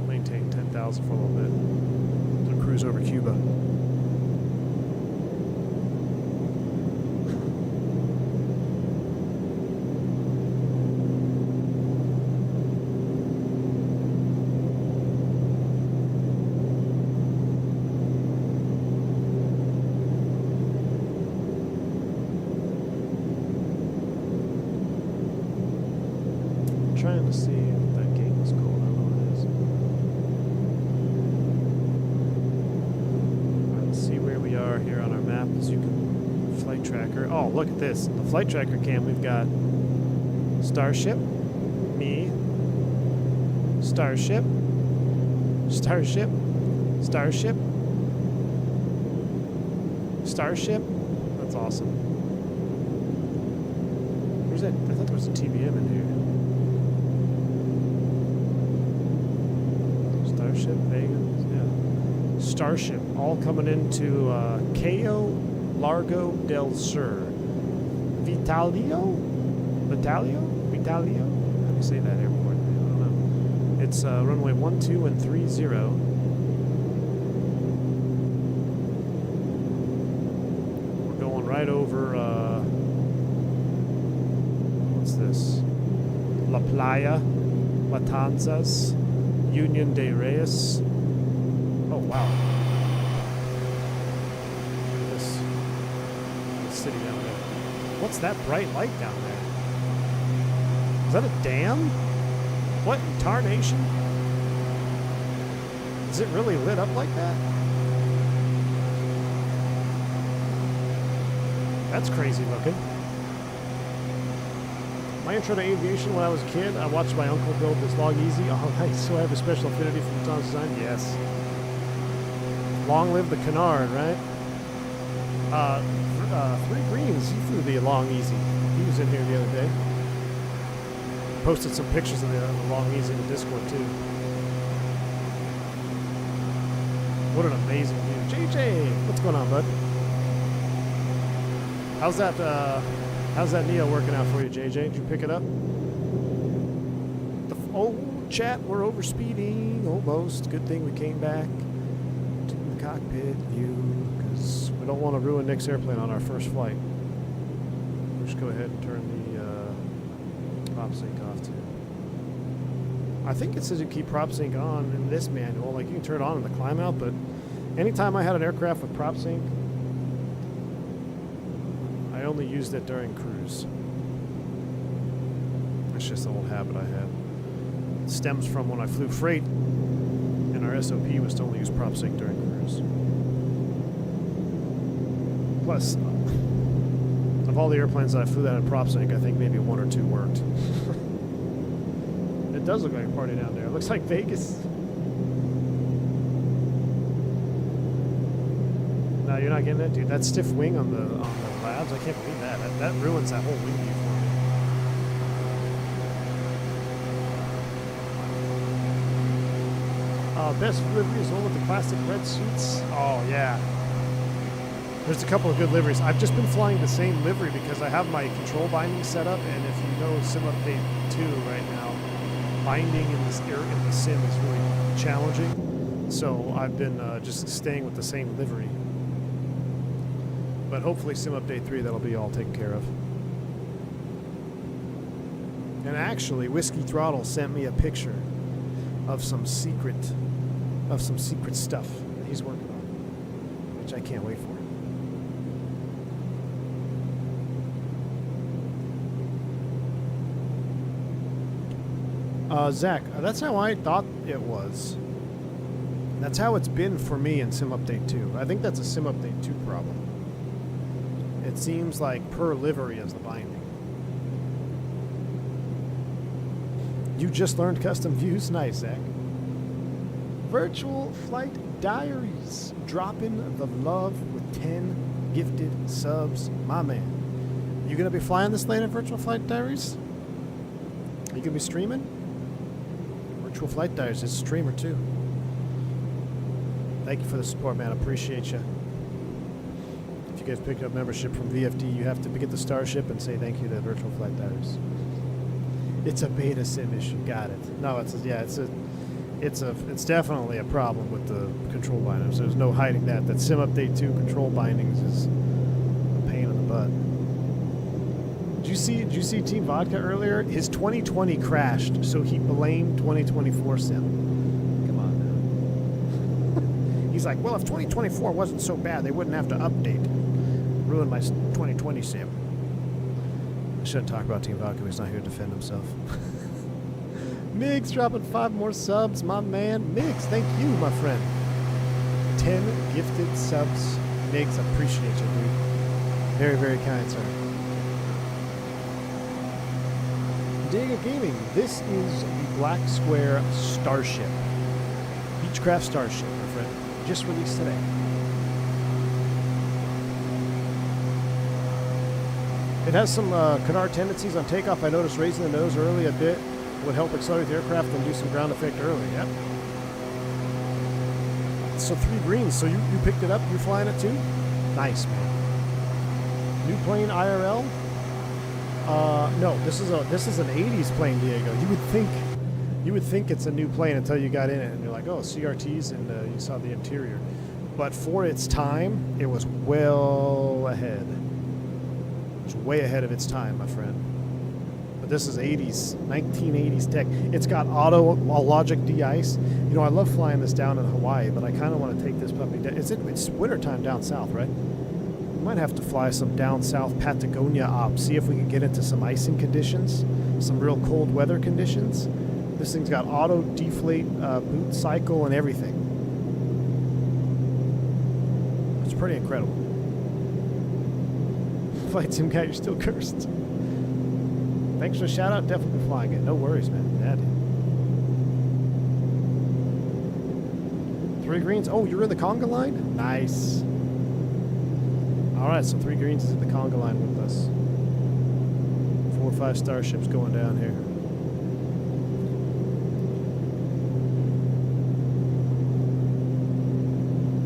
S1: Maintain 10,000 for a little bit. We'll cruise over Cuba. are here on our map, as you can flight tracker. Oh, look at this. In the flight tracker cam, we've got Starship, me, Starship, Starship, Starship, Starship. That's awesome. Where's that? I thought there was a TBM in here. Starship, Vegas, yeah. Starship, all coming into Cayo Largo del Sur. Vitalio? How do you say that airport? I don't know. It's runway 12 and 30. We're going right over, what's this? La Playa, Matanzas, Union de Reyes. Oh, wow. This city down there. What's that bright light down there? Is that a dam? What in tarnation? Is it really lit up like that? That's crazy looking. My intro to aviation when I was a kid, I watched my uncle build this Log Easy. Oh, nice. So I have a special affinity for Tom's design? Yes. Long live the canard, right? Three Greens, he flew the Long Easy. He was in here the other day. Posted some pictures of the Long Easy in the Discord too. What an amazing view. JJ, what's going on, bud? How's that Neo working out for you, JJ? Did you pick it up? Oh, chat, we're over speeding almost. Good thing we came back to the cockpit view because we don't want to ruin Nick's airplane on our first flight. We'll just go ahead and turn the prop sync off too. I think it says you keep prop sync on in this manual. Like you can turn it on in the climb out, but anytime I had an aircraft with prop sync, I only used it during cruise. It's just an old habit I had. It stems from when I flew freight, and our SOP was to only use prop sync during cruise. Plus, of all the airplanes that I flew that in prop sync, I think maybe one or two worked. It does look like a party down there. It looks like Vegas. No, you're not getting that, dude. That stiff wing on the labs, I can't believe that. That ruins that whole wing view for me. Best livery is one with the classic red suits. Oh yeah. There's a couple of good liveries. I've just been flying the same livery because I have my control binding set up, and if you know Sim Update 2 right now, binding in the sim is really challenging. So I've been just staying with the same livery. But hopefully Sim Update 3, that'll be all taken care of. And actually, Whiskey Throttle sent me a picture of some secret stuff that he's working on, which I can't wait for. Zach, that's how I thought it was. That's how it's been for me in Sim Update 2. I think that's a Sim Update 2 problem. It seems like per livery is the binding. You just learned custom views? Nice, Zach. Virtual Flight Diaries. Dropping the love with 10 gifted subs. My man. You going to be flying this late at Virtual Flight Diaries? Are you going to be streaming? Virtual Flight Diaries is a streamer too. Thank you for the support, man. I appreciate you. If you guys pick up membership from VFD, you have to get the Starship and say thank you to Virtual Flight Diaries. It's a beta sim issue. Got it. No, it's definitely a problem with the control bindings. There's no hiding that. That Sim Update 2 control bindings is a pain in the butt. Did you see Team Vodka earlier? His 2020 crashed, so he blamed 2024 sim. Come on now. He's like, well, if 2024 wasn't so bad, they wouldn't have to update. Ruin my 2020 sim. I shouldn't talk about Team Vodka. He's not here to defend himself. Migs dropping 5 more subs, my man. Migs, thank you, my friend. 10 gifted subs Niggs, appreciate you, dude. Very, very kind, sir. Diego Gaming, this is the Black Square Starship. Beechcraft Starship, my friend. Just released today. It has some canard tendencies on takeoff. I noticed raising the nose early a bit would help accelerate the aircraft and do some ground effect early. Yep. So 3 greens. So you picked it up. You're flying it too? Nice, man. New plane IRL? No, this is an 80s plane, Diego. You would think it's a new plane until you got in it and you're like, oh, CRTs, and you saw the interior. But for its time, it was well ahead. It was way ahead of its time, my friend. But this is 1980s tech. It's got auto logic de-ice. You know, I love flying this down in Hawaii, but I kind of want to take this puppy down. It's wintertime down south, right? We might have to fly some down south Patagonia ops, see if we can get into some icing conditions, some real cold weather conditions. This thing's got auto deflate boot cycle and everything. It's pretty incredible. Flight sim guy, you're still cursed. Thanks for the shout out. Definitely flying it. No worries, man. That. 3 greens. Oh, you're in the conga line? Nice. All right, so 3 greens is in the conga line with us. 4 or 5 starships going down here.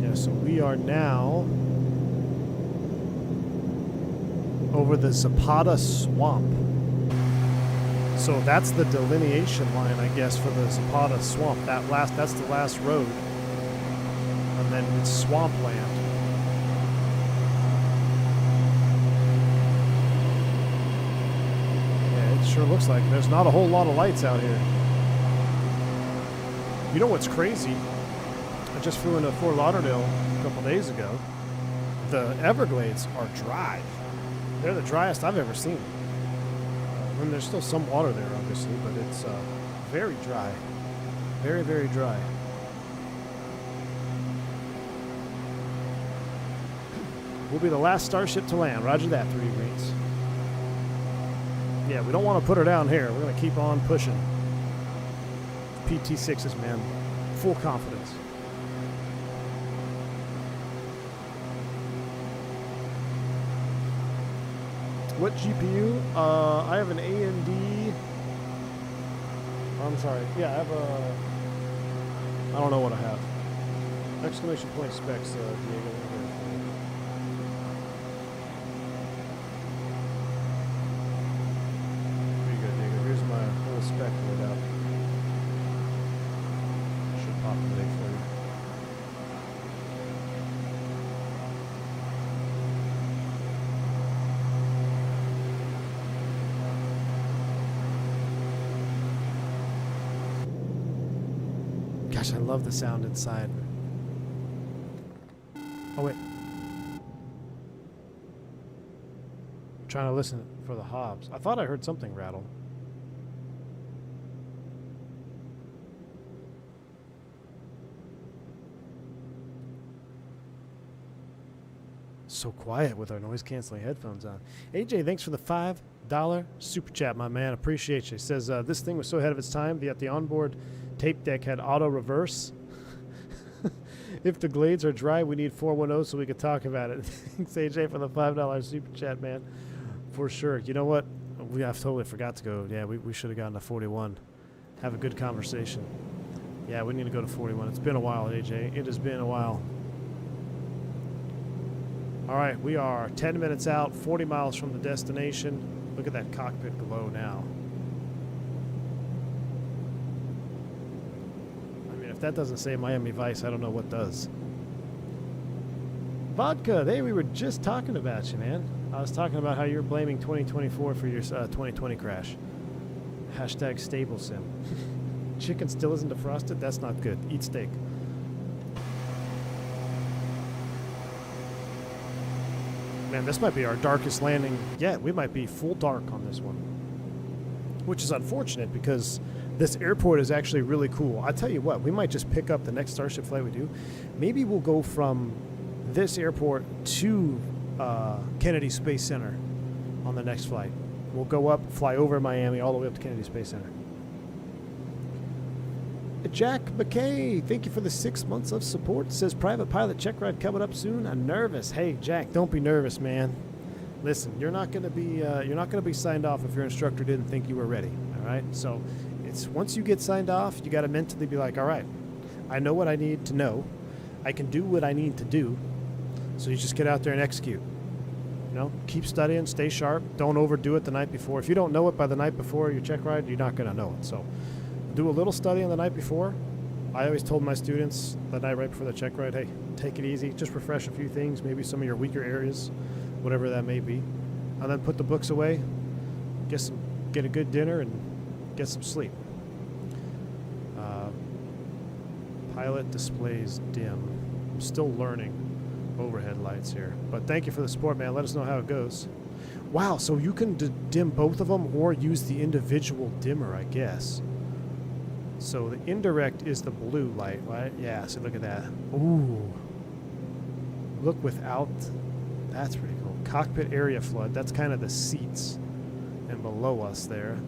S1: Yeah, so we are now over the Zapata Swamp. So that's the delineation line, I guess, for the Zapata Swamp. That's the last road. And then it's swampland. Yeah, it sure looks like there's not a whole lot of lights out here. You know what's crazy? I just flew into Fort Lauderdale a couple days ago. The Everglades are dry. They're the driest I've ever seen. I mean, there's still some water there, obviously, but it's very dry. Very, very dry. We'll be the last starship to land. Roger that, 3 greens. Yeah, we don't want to put her down here. We're going to keep on pushing. PT6s, man. Full confidence. What GPU? I have an AMD. I'm sorry. Yeah, I have a... I don't know what I have. Exclamation point specs, Diego. Pretty good, Diego. Here's my whole spec laid out. Should populate for you. Gosh, I love the sound inside. Oh, wait. I'm trying to listen for the hobs. I thought I heard something rattle. So quiet with our noise-canceling headphones on. AJ, thanks for the $5 super chat, my man. Appreciate you. He says, this thing was so ahead of its time, yet the onboard tape deck had auto reverse. If the glades are dry, we need 410 so we could talk about it. Thanks, AJ, for the $5 super chat, man. For sure. You know what? I totally forgot to go. Yeah, we should have gotten to 41. Have a good conversation. Yeah, we need to go to 41. It's been a while, AJ. It has been a while. All right, we are 10 minutes out, 40 miles from the destination. Look at that cockpit glow now. If that doesn't say Miami Vice, I don't know what does. Vodka, hey, we were just talking about you, man. I was talking about how you're blaming 2024 for your 2020 crash. Hashtag stable sim. Chicken still isn't defrosted? That's not good. Eat steak. Man, this might be our darkest landing yet. We might be full dark on this one. Which is unfortunate because this airport is actually really cool. I tell you what, we might just pick up the next Starship flight we do. Maybe we'll go from this airport to Kennedy Space Center on the next flight. We'll go up, fly over Miami, all the way up to Kennedy Space Center. Jack McKay, thank you for the 6 months of support. Says private pilot check ride coming up soon. I'm nervous. Hey Jack, don't be nervous, man. Listen, you're not gonna be signed off if your instructor didn't think you were ready. All right. So it's once you get signed off, you got to mentally be like, all right, I know what I need to know. I can do what I need to do. So you just get out there and execute. You know, keep studying, stay sharp. Don't overdo it the night before. If you don't know it by the night before your check ride, you're not gonna know it. So do a little studying the night before. I always told my students the night right before the check ride, hey, take it easy, just refresh a few things, maybe some of your weaker areas, whatever that may be. And then put the books away, get a good dinner, and get some sleep. Pilot displays dim. I'm still learning overhead lights here. But thank you for the support, man. Let us know how it goes. Wow, so you can dim both of them or use the individual dimmer, I guess. So the indirect is the blue light, right? Yeah, so look at that. Ooh. Look without, that's pretty cool. Cockpit area flood, that's kind of the seats. And below us there.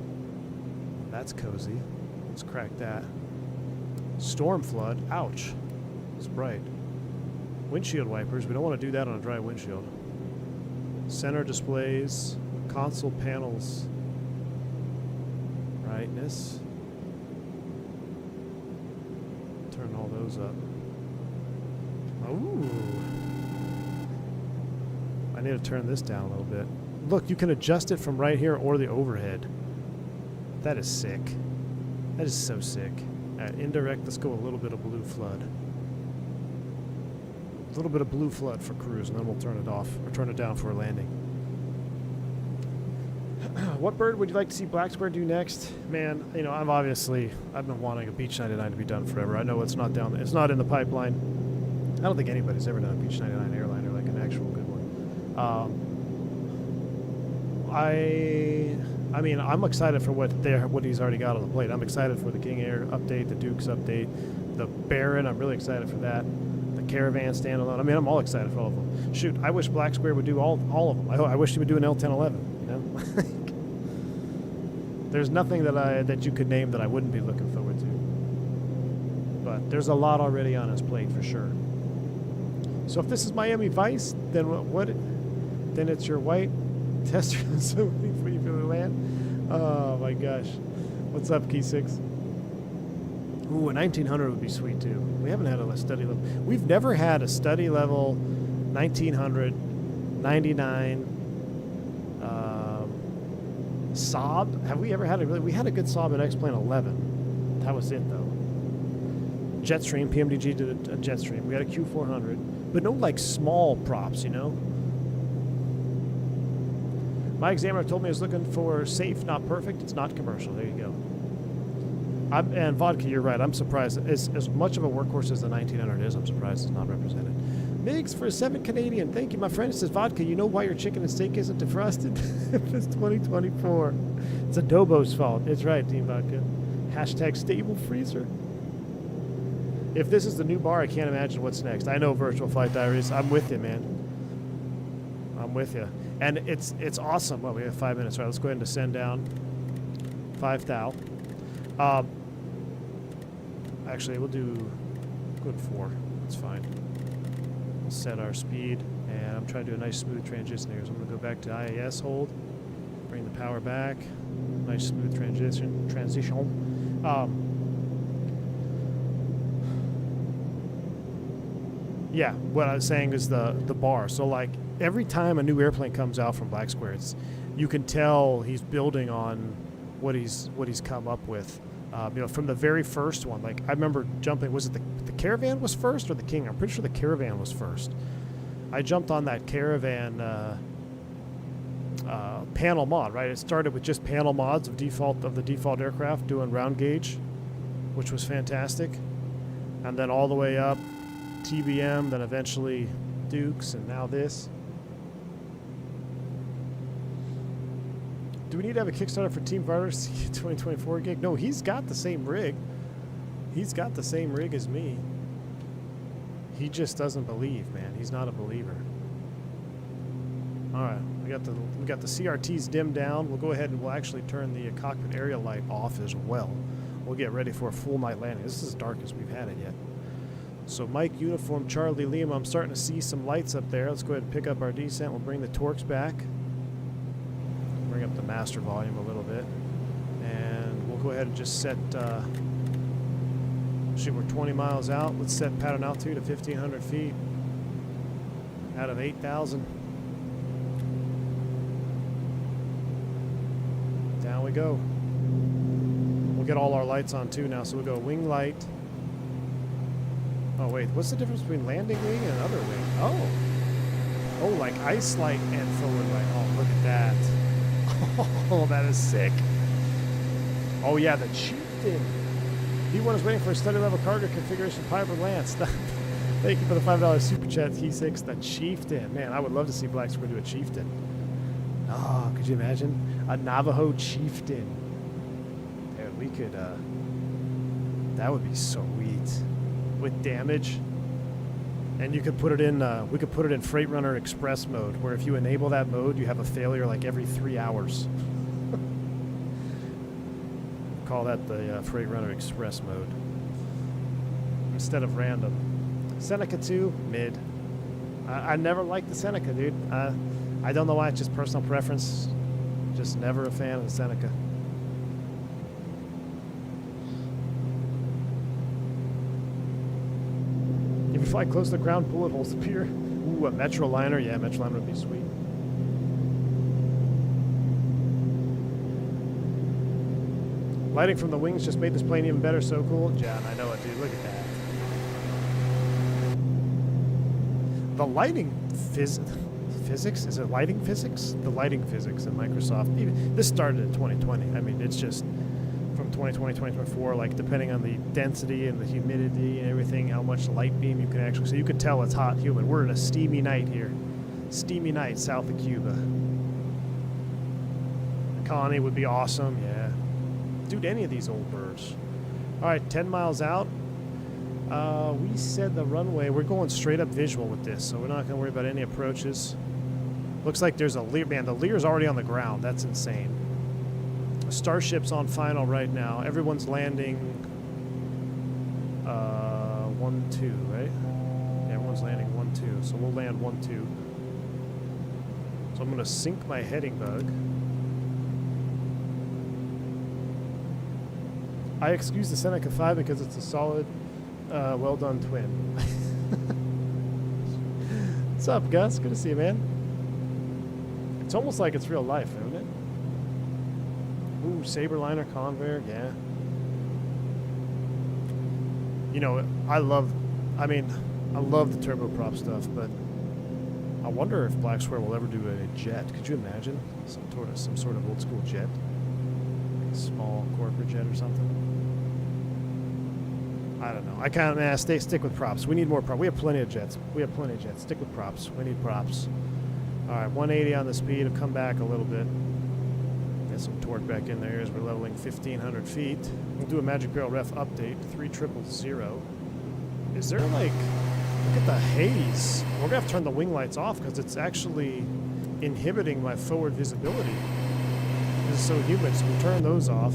S1: That's cozy. Let's crack that. Storm flood, ouch. It's bright. Windshield wipers, we don't want to do that on a dry windshield. Center displays, console panels. Brightness. Turn all those up. Ooh. I need to turn this down a little bit. Look, you can adjust it from right here or the overhead. That is sick. That is so sick. Alright, indirect, let's go a little bit of blue flood. A little bit of blue flood for cruise, and then we'll turn it off, or turn it down for a landing. What bird would you like to see Black Square do next? Man, you know, I've been wanting a Beech 99 to be done forever. I know it's not down there. It's not in the pipeline. I don't think anybody's ever done a Beech 99 airliner, like an actual good one. I mean, I'm excited for what he's already got on the plate. I'm excited for the King Air update, the Dukes update, the Baron. I'm really excied for that. The Caravan standalone. I mean, I'm all excited for all of them. Shoot, I wish Black Square would do all of them. I wish he would do an L1011. You know, there's nothing that you could name that I wouldn't be looking forward to. But there's a lot already on his plate for sure. So if this is Miami Vice, then what? Then it's your white tester before you really land. Oh my gosh. What's up, Key 6? Ooh, a 1900 would be sweet too. We haven't had a study level. We've never had a study level 1900, 99 Saab. Have we ever had we had a good Saab in X-Plane 11. That was it though. Jetstream, PMDG did a Jetstream. We had a Q400, but no like small props, you know. My examiner told me I was looking for safe, not perfect. It's not commercial. There you go. And Vodka, you're right. I'm surprised. As much of a workhorse as the 1900 is, I'm surprised it's not represented. Migs for 7 Canadian. Thank you, my friend. It says, Vodka, you know why your chicken and steak isn't defrosted? It's 2024. It's Adobo's fault. It's right, Team Vodka. Hashtag stable freezer. If this is the new bar, I can't imagine what's next. I know Virtual Flight Diaries. I'm with you, man. I'm with you. And it's awesome. Well, we have 5 minutes. All right, let's go ahead and descend down. 5 thou. Actually, we'll do good 4. That's fine. We'll set our speed, and I'm trying to do a nice smooth transition here. So I'm going to go back to IAS hold, bring the power back. Nice smooth transition. Yeah, what I was saying is the bar. So like every time a new airplane comes out from Black Square, you can tell he's building on what he's come up with. You know, from the very first one, like I remember jumping. Was it the Caravan was first or the King? I'm pretty sure the Caravan was first. I jumped on that Caravan panel mod. Right, it started with just panel mods of the default aircraft doing round gauge, which was fantastic, and then all the way up TBM, then eventually Dukes, and now this. Do we need to have a Kickstarter for Team Varder's 2024 gig? No, he's got the same rig. He's got the same rig as me. He just doesn't believe, man. He's not a believer. All right, we got the CRTs dimmed down. We'll go ahead and we'll actually turn the cockpit area light off as well. We'll get ready for a full night landing. This is as dark as we've had it yet. So Mike, Uniform, Charlie, Liam, I'm starting to see some lights up there. Let's go ahead and pick up our descent. We'll bring the torques back. Bring up the master volume a little bit. And we'll go ahead and just set, shoot, we're 20 miles out. Let's set pattern altitude at 1,500 feet out of 8,000. Down we go. We'll get all our lights on too now. So we'll go wing light. Oh wait, what's the difference between landing wing and other wing? Oh. Oh, like ice light and forward light. Oh, look at that. Oh, that is sick. Oh yeah, the Chieftain. P1 is waiting for a study level cargo configuration Piper Lance. Thank you for the $5 super chat, T6. The Chieftain. Man, I would love to see Black Square do a Chieftain. Oh, could you imagine? A Navajo Chieftain. Dude, we could, that would be sweet. With damage. And you could put it in, we could put it in Freightrunner Express mode, where if you enable that mode, you have a failure like every 3 hours. Call that the Freightrunner Express mode. Instead of random. Seneca 2, mid. I never liked the Seneca, dude. I don't know why, it's just personal preference. Just never a fan of the Seneca. If you fly close to the ground, bullet holes appear. Ooh, a Metroliner. Yeah, Metroliner would be sweet. Lighting from the wings just made this plane even better. So cool. John, I know it, dude. Look at that. The lighting physics? Is it lighting physics? The lighting physics in Microsoft. Even, this started in 2020. I mean, it's just from 2020, 2024, like depending on the density and the humidity and everything, how much light beam you can actually, so you can tell it's hot, humid. We're in a steamy night here. Steamy night south of Cuba. A colony would be awesome, yeah. Dude, any of these old birds. All right, 10 miles out. We said the runway, we're going straight up visual with this, so we're not gonna worry about any approaches. Looks like there's a Lear, man, the Lear's already on the ground. That's insane. Starship's on final right now. Everyone's landing 1-2, right? Yeah, everyone's landing 1-2. So we'll land 1-2. So I'm gonna sync my heading bug. I excuse the Seneca 5 because it's a solid, well done twin. What's up, Gus? Good to see you, man. It's almost like it's real life, isn't it? Ooh, Saberliner, Convair, yeah. You know, I love the turboprop stuff, but I wonder if Black Square will ever do a jet. Could you imagine? Some sort of old school jet? Like a small corporate jet or something? I don't know. I kind of, stick with props. We need more props. We have plenty of jets. Stick with props. We need props. All right, 180 on the speed. I'll come back a little bit. Get some torque back in there as we're leveling 1,500 feet. We'll do a Magic Barrel Ref update, 3000. Is there like, look at the haze. We're gonna have to turn the wing lights off because it's actually inhibiting my forward visibility. It's so humid, so we'll turn those off.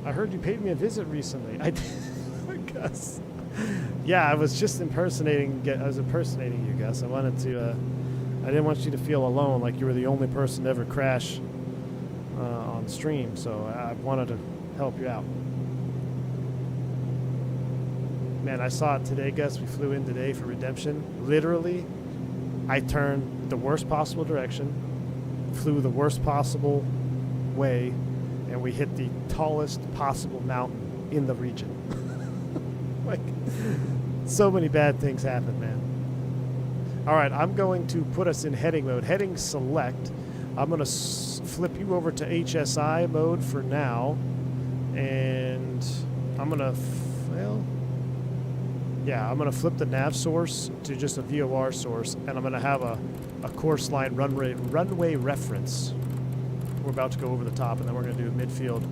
S1: I heard you paid me a visit recently. I did, Gus. Yeah, I was just impersonating you, Gus. I wanted to, I didn't want you to feel alone, like you were the only person to ever crash on stream, so I wanted to help you out. Man, I saw it today, Gus. We flew in today for redemption. Literally, I turned the worst possible direction, flew the worst possible way, and we hit the tallest possible mountain in the region. Like, so many bad things happen, man. All right, I'm going to put us in heading mode. Heading select. I'm going to flip you over to HSI mode for now. And I'm going to, I'm going to flip the nav source to just a VOR source. And I'm going to have a course line runway reference. We're about to go over the top, and then we're going to do midfield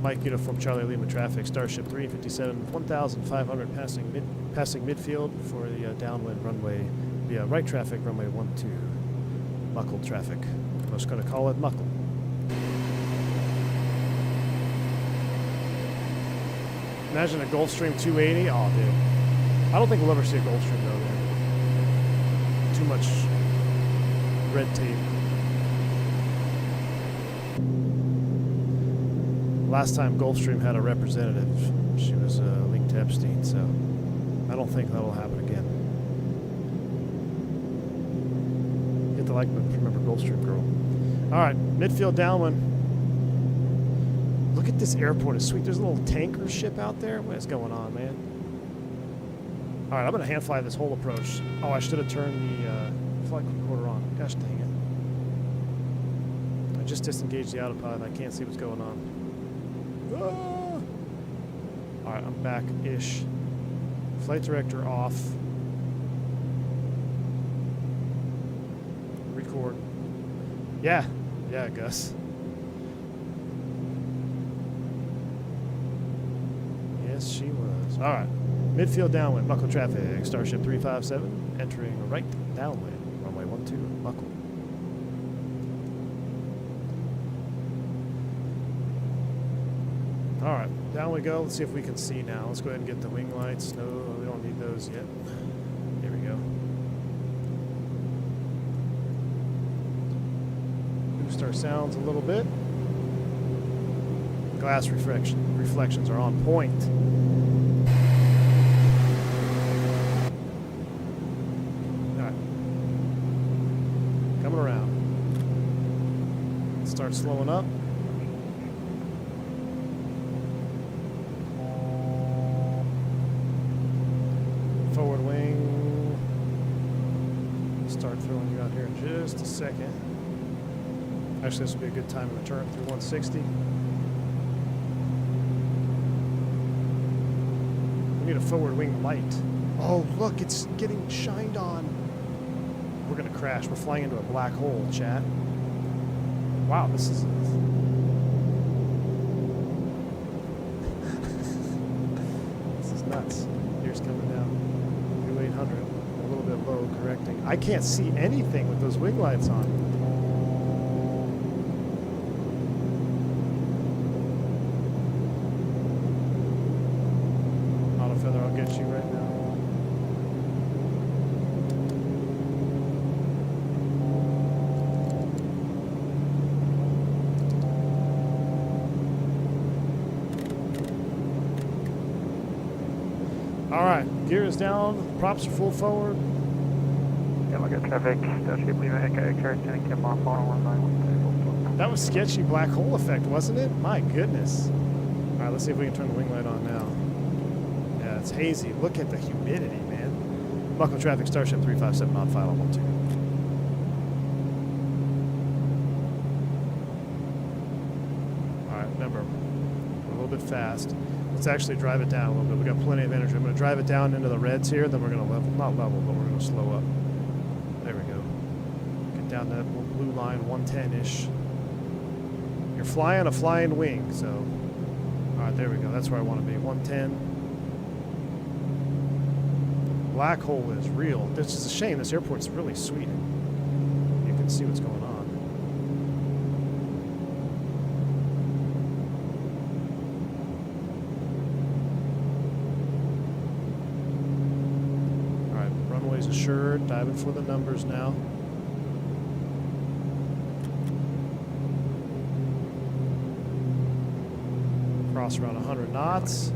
S1: Mike Uniform Charlie Lima traffic, Starship 357, 1,500 passing midfield for the downwind runway via right traffic, runway 12. Muckle traffic. I'm just going to call it Muckle. Imagine a Gulfstream 280. Oh, dude. I don't think we'll ever see a Gulfstream though, man. Too much red tape. Last time Gulfstream had a representative, she was linked to Epstein, so I don't think that'll happen again. You have to remember Gulfstream girl. All right, midfield downwind. Look at this airport, it's sweet. There's a little tanker ship out there. What is going on, man? All right, I'm gonna hand fly this whole approach. Oh, I should have turned the flight recorder on. Gosh dang it. I just disengaged the autopilot and I can't see what's going on. Ah! All right, I'm back-ish. Flight director off. Record. Yeah, Gus. Yes, she was. All right, midfield downwind, Muckle traffic, Starship 357, entering right downwind, runway 12, Muckle. All right, down we go. Let's see if we can see now. Let's go ahead and get the wing lights. No, we don't need those yet. Here we go. Boost our sounds a little bit. Glass reflections are on point. All right. Coming around. Start slowing up. Forward wing. Start throwing you out here in just a second. Actually, this will be a good time to return through 160. We need a forward wing light. Oh, look, it's getting shined on. We're going to crash. We're flying into a black hole, chat. Wow, this is... this is nuts. Here's coming down. 800, a little bit low, correcting. I can't see anything with those wing lights on. Auto feather, I'll get you right now. All right, gear is down, props are full forward.
S3: Yeah, look at traffic, Starship Lima Echo X-ray, turning to Mach 119.
S1: That was sketchy black hole effect, wasn't it? My goodness. All right, let's see if we can turn the wing light on now. Yeah, it's hazy. Look at the humidity, man. Muckle traffic, Starship 357 on file on 12. All right, remember, we're a little bit fast. Let's actually drive it down a little bit. We've got plenty of energy. I'm going to drive it down into the reds here, then we're going to level, not level, but we're going to slow up. There we go. Get down that blue line, 110-ish. You're flying a flying wing, so... All right, there we go. That's where I want to be, 110. Black hole is real. This is a shame. This airport's really sweet. You can see what's going on. Assured, diving for the numbers now. Cross around 100 knots.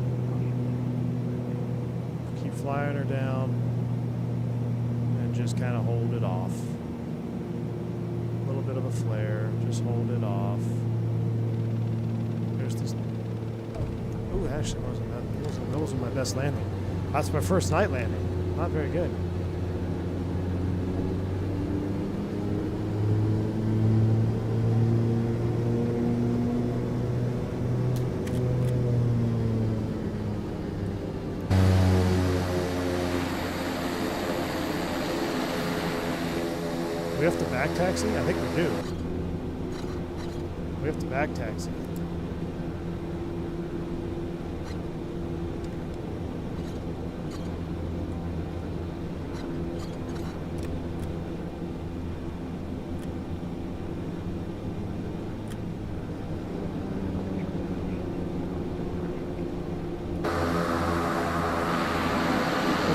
S1: Keep flying her down and just kind of hold it off. A little bit of a flare, just hold it off. There's this. Oh, actually, that wasn't my best landing. That's my first night landing. Not very good. We have to back taxi? I think we do. We have to back taxi.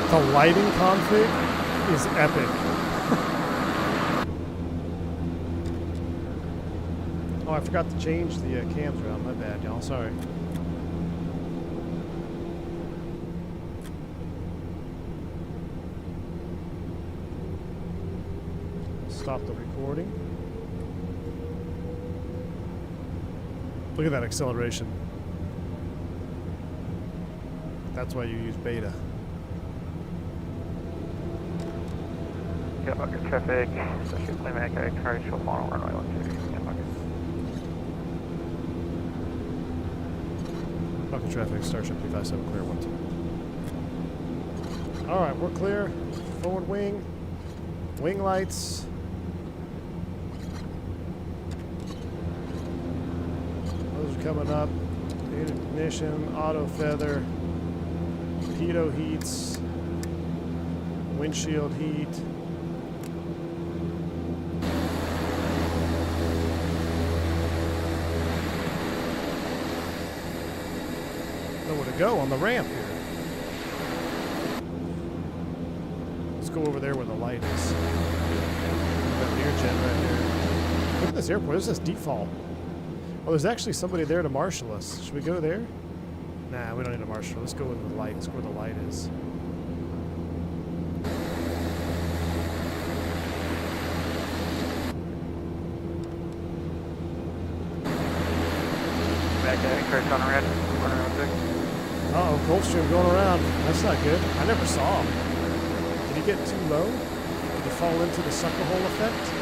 S1: The lighting config is epic. Oh, I forgot to change the cams around. My bad, y'all. Sorry. Stop the recording. Look at that acceleration. That's why you use beta.
S3: Get bucket traffic. Starship Lima Echo X-ray, short final runway 12. Get bucket.
S1: Bucket traffic, Starship 357, clear 12. Alright, we're clear. Forward wing. Wing lights. Those are coming up. Ignition, auto feather. Pitot heats. Windshield heat. Nowhere to go on the ramp here. Let's go over there where the light is. That Learjet right there. Look at this airport. This is default. Oh, there's actually somebody there to marshal us. Should we go there? Nah, we don't need a marshal. Let's go with the light. Let's go where the light is.
S3: Back X-ray on around. Runway 16.
S1: Uh-oh, Gulfstream going around. That's not good. I never saw him. Did he get too low? Did he fall into the sucker hole effect?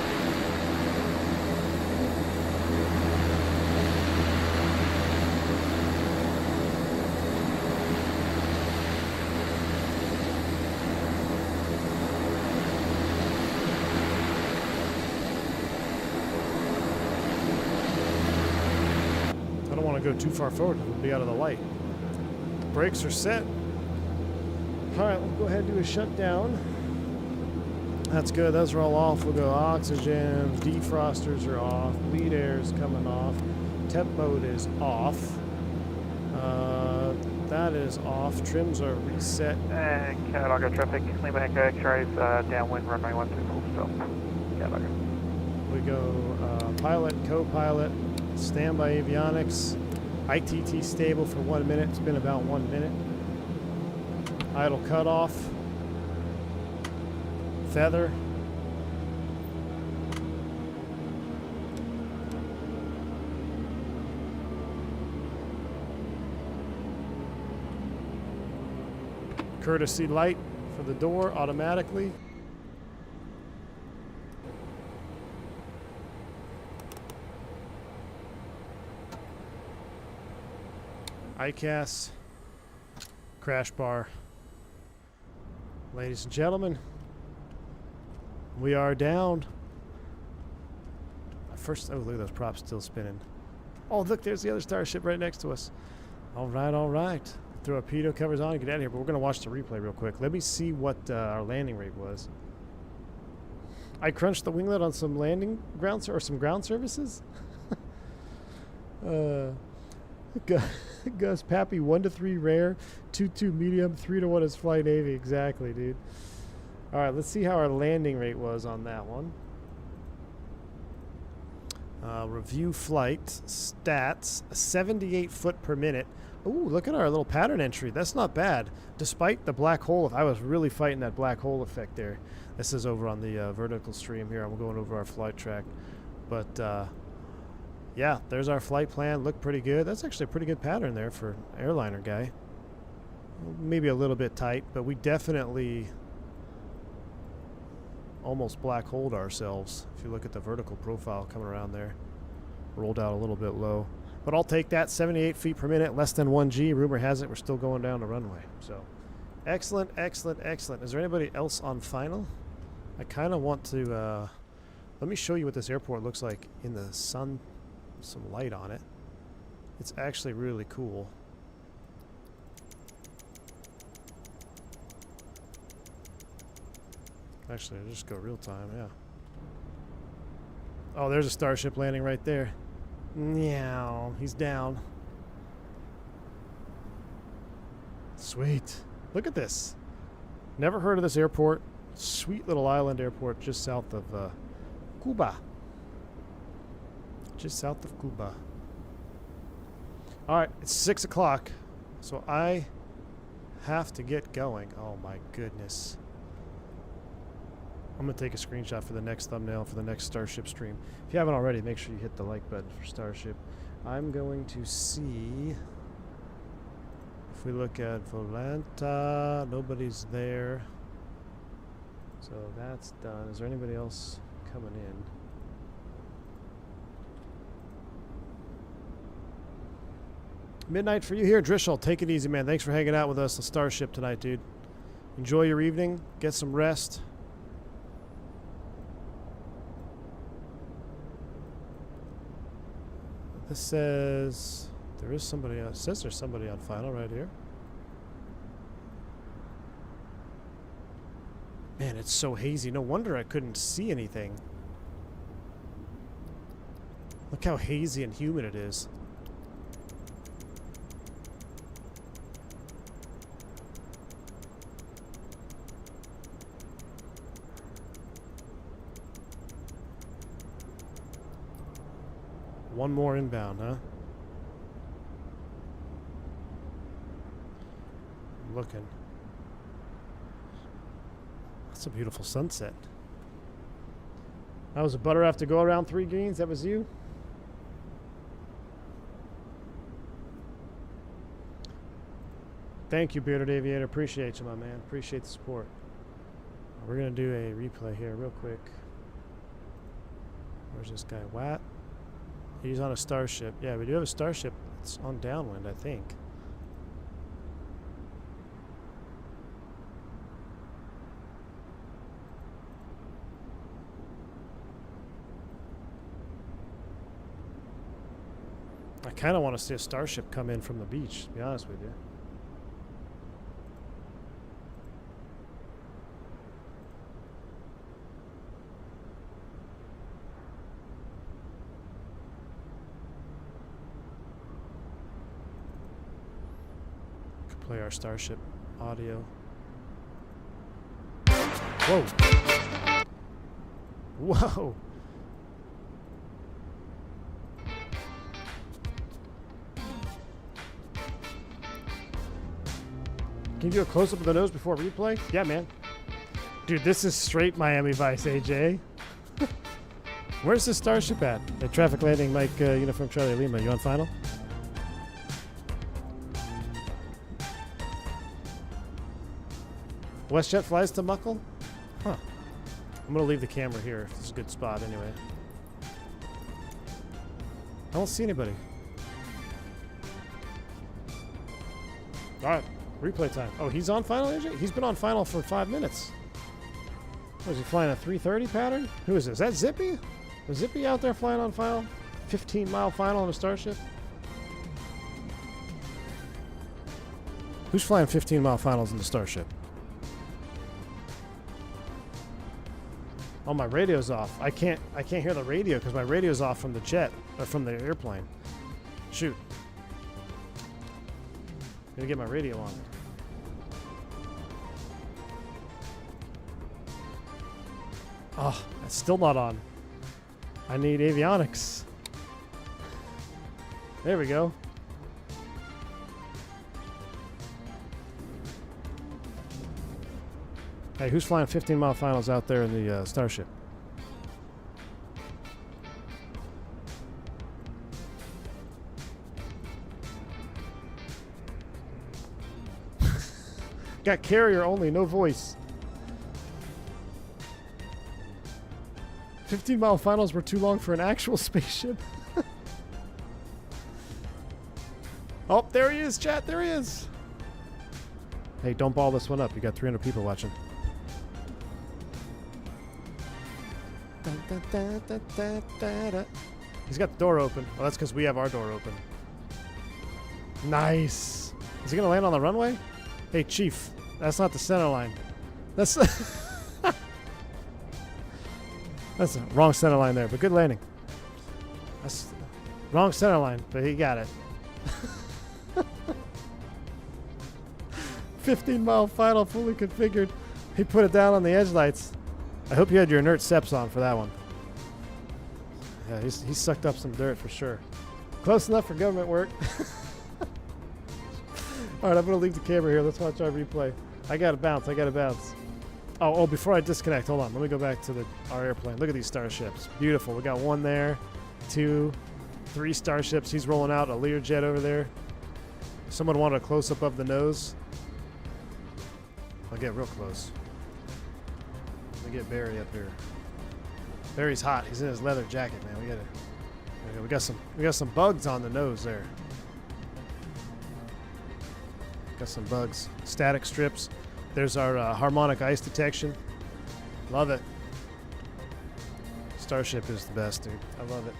S1: I don't want to go too far forward. We'll be out of the light. Brakes are set. Alright, we'll go ahead and do a shutdown. That's good. Those are all off. We'll go oxygen, defrosters are off, bleed air is coming off, temp mode is off. That is off. Trims are reset.
S3: And Cadillac traffic. Lima Echo X-rays downwind runway 12 full stop. Cadillac.
S1: We go pilot, co-pilot, standby avionics. ITT stable for 1 minute. It's been about 1 minute. Idle cutoff. Feather. Courtesy light for the door automatically. ICAS, crash bar. Ladies and gentlemen, we are down. First, oh, look at those props still spinning. Oh, look, there's the other Starship right next to us. All right, all right. Throw our pitot covers on and get out of here, but we're going to watch the replay real quick. Let me see what our landing rate was. I crunched the winglet on some landing ground or some ground services. Gus Pappy 1-3 rare, 2-2 medium, 3-1 is flight Navy. Exactly, dude. All right, let's see how our landing rate was on that one. Review flight stats, 78 foot per minute. Ooh, look at our little pattern entry. That's not bad, despite the black hole. I was really fighting that black hole effect there. This is over on the vertical stream here. I'm going over our flight track, but. Yeah, there's our flight plan. Looked pretty good. That's actually a pretty good pattern there for an airliner guy. Maybe a little bit tight, but we definitely almost black holed ourselves. If you look at the vertical profile coming around there. Rolled out a little bit low. But I'll take that. 78 feet per minute, less than 1G. Rumor has it we're still going down the runway. So excellent, excellent, excellent. Is there anybody else on final? I kind of want to... let me show you what this airport looks like in the sun. Some light on it. It's actually really cool. Actually, I'll just go real time, yeah. Oh, there's a Starship landing right there. Meow, he's down. Sweet. Look at this. Never heard of this airport. Sweet little island airport just south of Cuba. Just south of Cuba. All right, it's 6 o'clock, so I have to get going. Oh my goodness. I'm going to take a screenshot for the next thumbnail for the next Starship stream. If you haven't already, make sure you hit the like button for Starship. I'm going to see if we look at Volanta. Nobody's there. So that's done. Is there anybody else coming in? Midnight for you here, Drishel. Take it easy, man. Thanks for hanging out with us on Starship tonight, dude. Enjoy your evening. Get some rest. This says there is somebody else. It says there's somebody on final right here. Man, it's so hazy. No wonder I couldn't see anything. Look how hazy and humid it is. One more inbound, huh? I'm looking. That's a beautiful sunset. That was a butter have to go around 3 greens. That was you? Thank you, Bearded Aviator. Appreciate you, my man. Appreciate the support. We're going to do a replay here real quick. Where's this guy? Watt? He's on a Starship. Yeah, we do have a Starship. It's on downwind, I think. I kind of want to see a Starship come in from the beach, to be honest with you. Play our Starship audio. Whoa. Whoa. Can you do a close-up of the nose before replay? Yeah, man. Dude, this is straight Miami Vice, AJ. Where's the Starship at? At traffic landing, Mike, Uniform Charlie Lima. You on final? WestJet flies to Muckle? Huh. I'm going to leave the camera here. It's a good spot anyway. I don't see anybody. Alright, replay time. Oh, he's on final, AJ? He's been on final for 5 minutes. Was he flying a 330 pattern? Who is this? Is that Zippy? Was Zippy out there flying on final? 15-mile final on a Starship? Who's flying 15-mile finals in the Starship? Oh, my radio's off. I can't hear the radio because my radio's off from the jet or from the airplane. Shoot. Gotta get my radio on. Oh, it's still not on. I need avionics. There we go. Hey, who's flying 15-mile finals out there in the Starship? Got carrier only, no voice. 15-mile finals were too long for an actual spaceship. Oh, there he is, chat. There he is. Hey, don't ball this one up. You got 300 people watching. He's got the door open. Well, that's because we have our door open. Nice. Is he going to land on the runway? Hey, Chief. That's not the center line. That's that's the wrong center line there, but good landing. That's wrong center line, but he got it. 15-mile final fully configured. He put it down on the edge lights. I hope you had your inert steps on for that one. Yeah, he sucked up some dirt for sure. Close enough for government work. All right, I'm going to leave the camera here. Let's watch our replay. I got to bounce. Oh, before I disconnect, hold on. Let me go back to our airplane. Look at these starships. Beautiful. We got one there, 2, 3 starships. He's rolling out a Learjet over there. Someone wanted a close-up of the nose. I'll get real close. Let me get Barry up here. Barry's hot. He's in his leather jacket, man. We got some bugs on the nose there. Got some bugs. Static strips. There's our harmonic ice detection. Love it. Starship is the best, dude. I love it.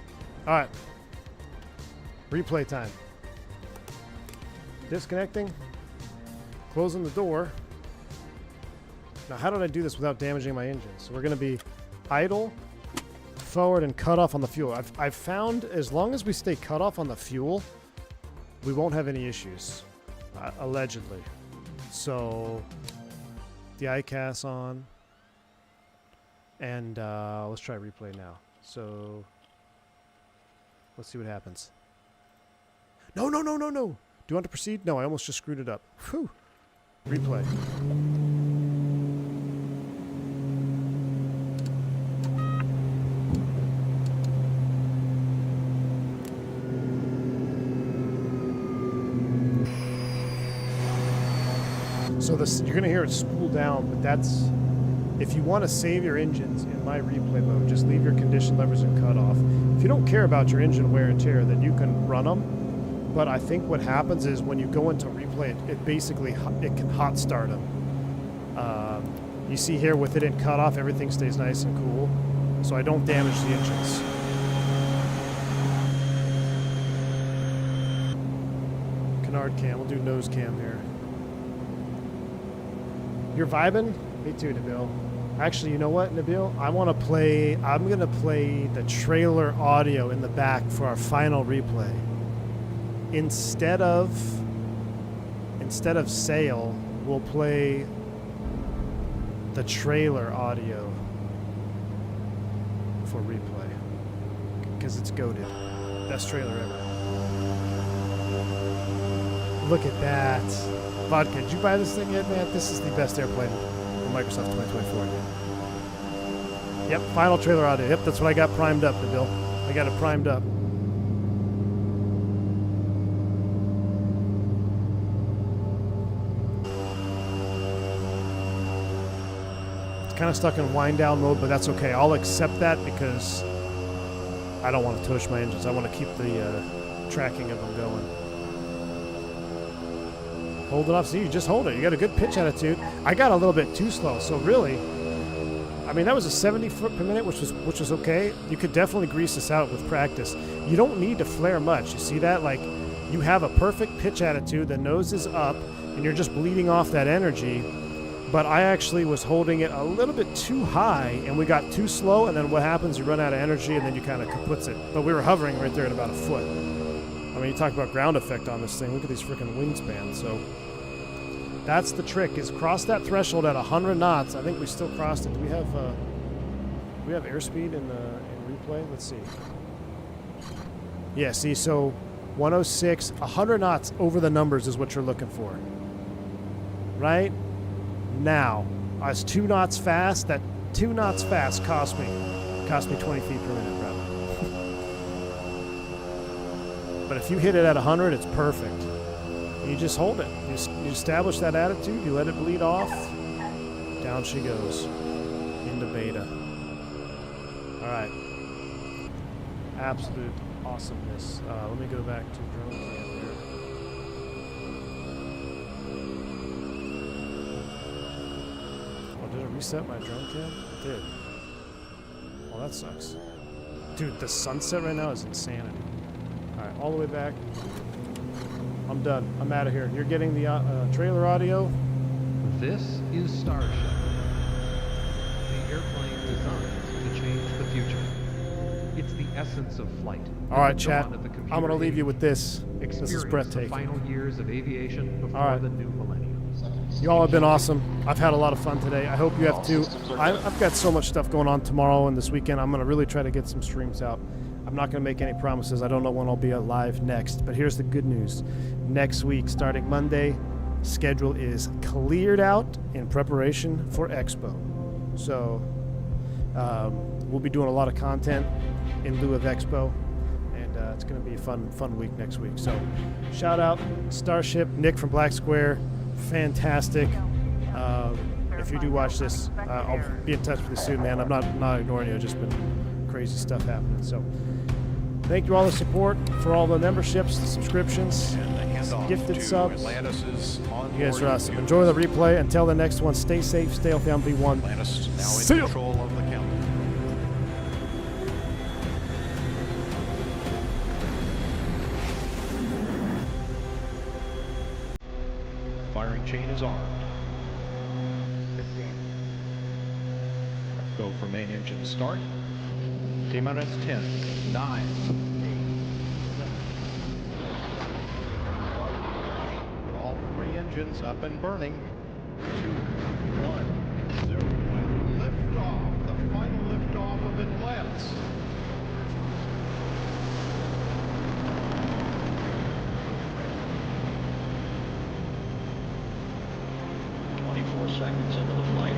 S1: All right. Replay time. Disconnecting. Closing the door. Now, how did I do this without damaging my engine? So we're going to be idle, forward, and cut off on the fuel. I've found as long as we stay cut off on the fuel, we won't have any issues, allegedly. So the ICAS on, and let's try replay now. So let's see what happens. No. Do you want to proceed? No, I almost just screwed it up. Whew. Replay. So you're going to hear it spool down, but that's, if you want to save your engines in my replay mode, just leave your condition levers and cut off. If you don't care about your engine wear and tear, then you can run them. But I think what happens is when you go into replay, it can hot start them. You see here with it in cut off, everything stays nice and cool. So I don't damage the engines. Canard cam, we'll do nose cam here. You're vibing? Me too, Nabil. Actually, you know what, Nabil? I'm going to play the trailer audio in the back for our final replay. Instead of sail, we'll play the trailer audio for replay. Because it's goated. Best trailer ever. Look at that. Vodka, did you buy this thing yet, man? This is the best airplane in Microsoft 2024. Yep, final trailer audio. Yep, that's what I got primed up, Bill. I got it primed up. It's kind of stuck in wind down mode, but that's okay. I'll accept that because I don't want to touch my engines. I want to keep the tracking of them going. Hold it off. See, you just hold it. You got a good pitch attitude. I got a little bit too slow, so really, I mean, that was a 70 foot per minute, which was okay. You could definitely grease this out with practice. You don't need to flare much. You see that? Like, you have a perfect pitch attitude. The nose is up, and you're just bleeding off that energy. But I actually was holding it a little bit too high, and we got too slow, and then what happens, you run out of energy, and then you kind of kaputs it. But we were hovering right there at about a foot. I mean, you talk about ground effect on this thing. Look at these freaking wingspans. So that's the trick, is cross that threshold at 100 knots. I think we still crossed it. Do we have airspeed in replay? Let's see. Yeah, see, so 106, 100 knots over the numbers is what you're looking for. Right? Now, I was 2 knots fast. That 2 knots fast cost me 20 feet per minute, probably. But if you hit it at 100, it's perfect. You just hold it. You establish that attitude. You let it bleed off. Down she goes into beta. All right. Absolute awesomeness. Let me go back to drone cam here. Oh, did it reset my drone cam? It did. Well, that sucks. Dude, the sunset right now is insanity. All right, all the way back. I'm done. I'm out of here. You're getting the trailer audio.
S8: This is Starship, the airplane designed to change the future. It's the essence of flight.
S1: All right, chat. I'm going to leave you with this. This is breathtaking.
S8: The final years of aviation before the new millennium.
S1: You all have been awesome. I've had a lot of fun today. I hope you have too. I've got so much stuff going on tomorrow and this weekend. I'm going to really try to get some streams out. I'm not going to make any promises. I don't know when I'll be live next. But here's the good news. Next week, starting Monday, schedule is cleared out in preparation for Expo. So we'll be doing a lot of content in lieu of Expo. And it's going to be a fun week next week. So shout out Starship, Nick from Black Square. Fantastic. If you do watch this, I'll be in touch with you soon, man. I'm not ignoring you. It's just been crazy stuff happening. So thank you for all the support, for all the memberships, the subscriptions, gifted subs. You guys are awesome. Enjoy the replay. Until the next one, stay safe, stay healthy. I'm V1.
S7: Atlantis now
S1: See
S7: in
S1: ya.
S7: control of the countdown. Firing chain is armed.
S3: 15.
S7: Go for main engine start. T-minus 10, 9. All 3 engines up and burning. 2, 1, 0. And liftoff. The final liftoff of Atlantis.
S5: Seconds into the flight.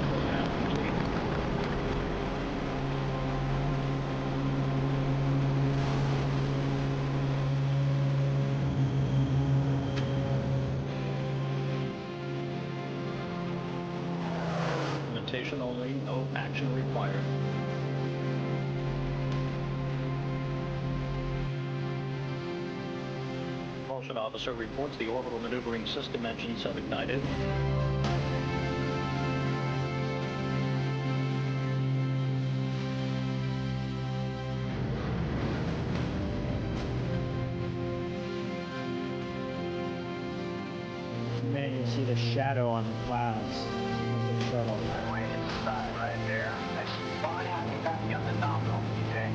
S5: Program complete. Imitation only, no action required. Propulsion officer reports the orbital maneuvering system engines have ignited.
S9: Man, you see the shadow on the clouds of the shuttle.
S5: Way inside right there. That's fine. I think that's just a nominal. Okay.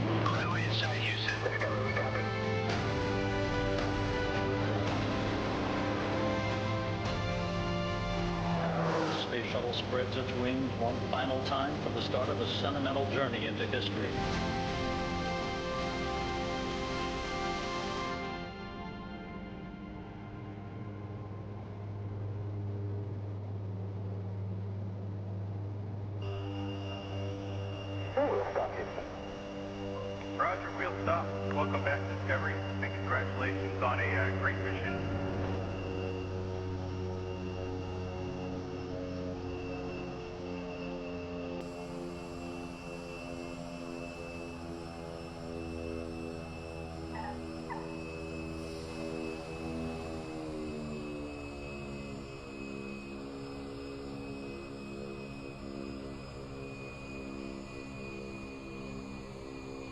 S5: Way inside Houston. Discovery, copy. The space shuttle spreads its wings one final time for the start of a sentimental journey into history.
S3: Roger, we'll stop. Welcome back, Discovery, and congratulations on a great mission.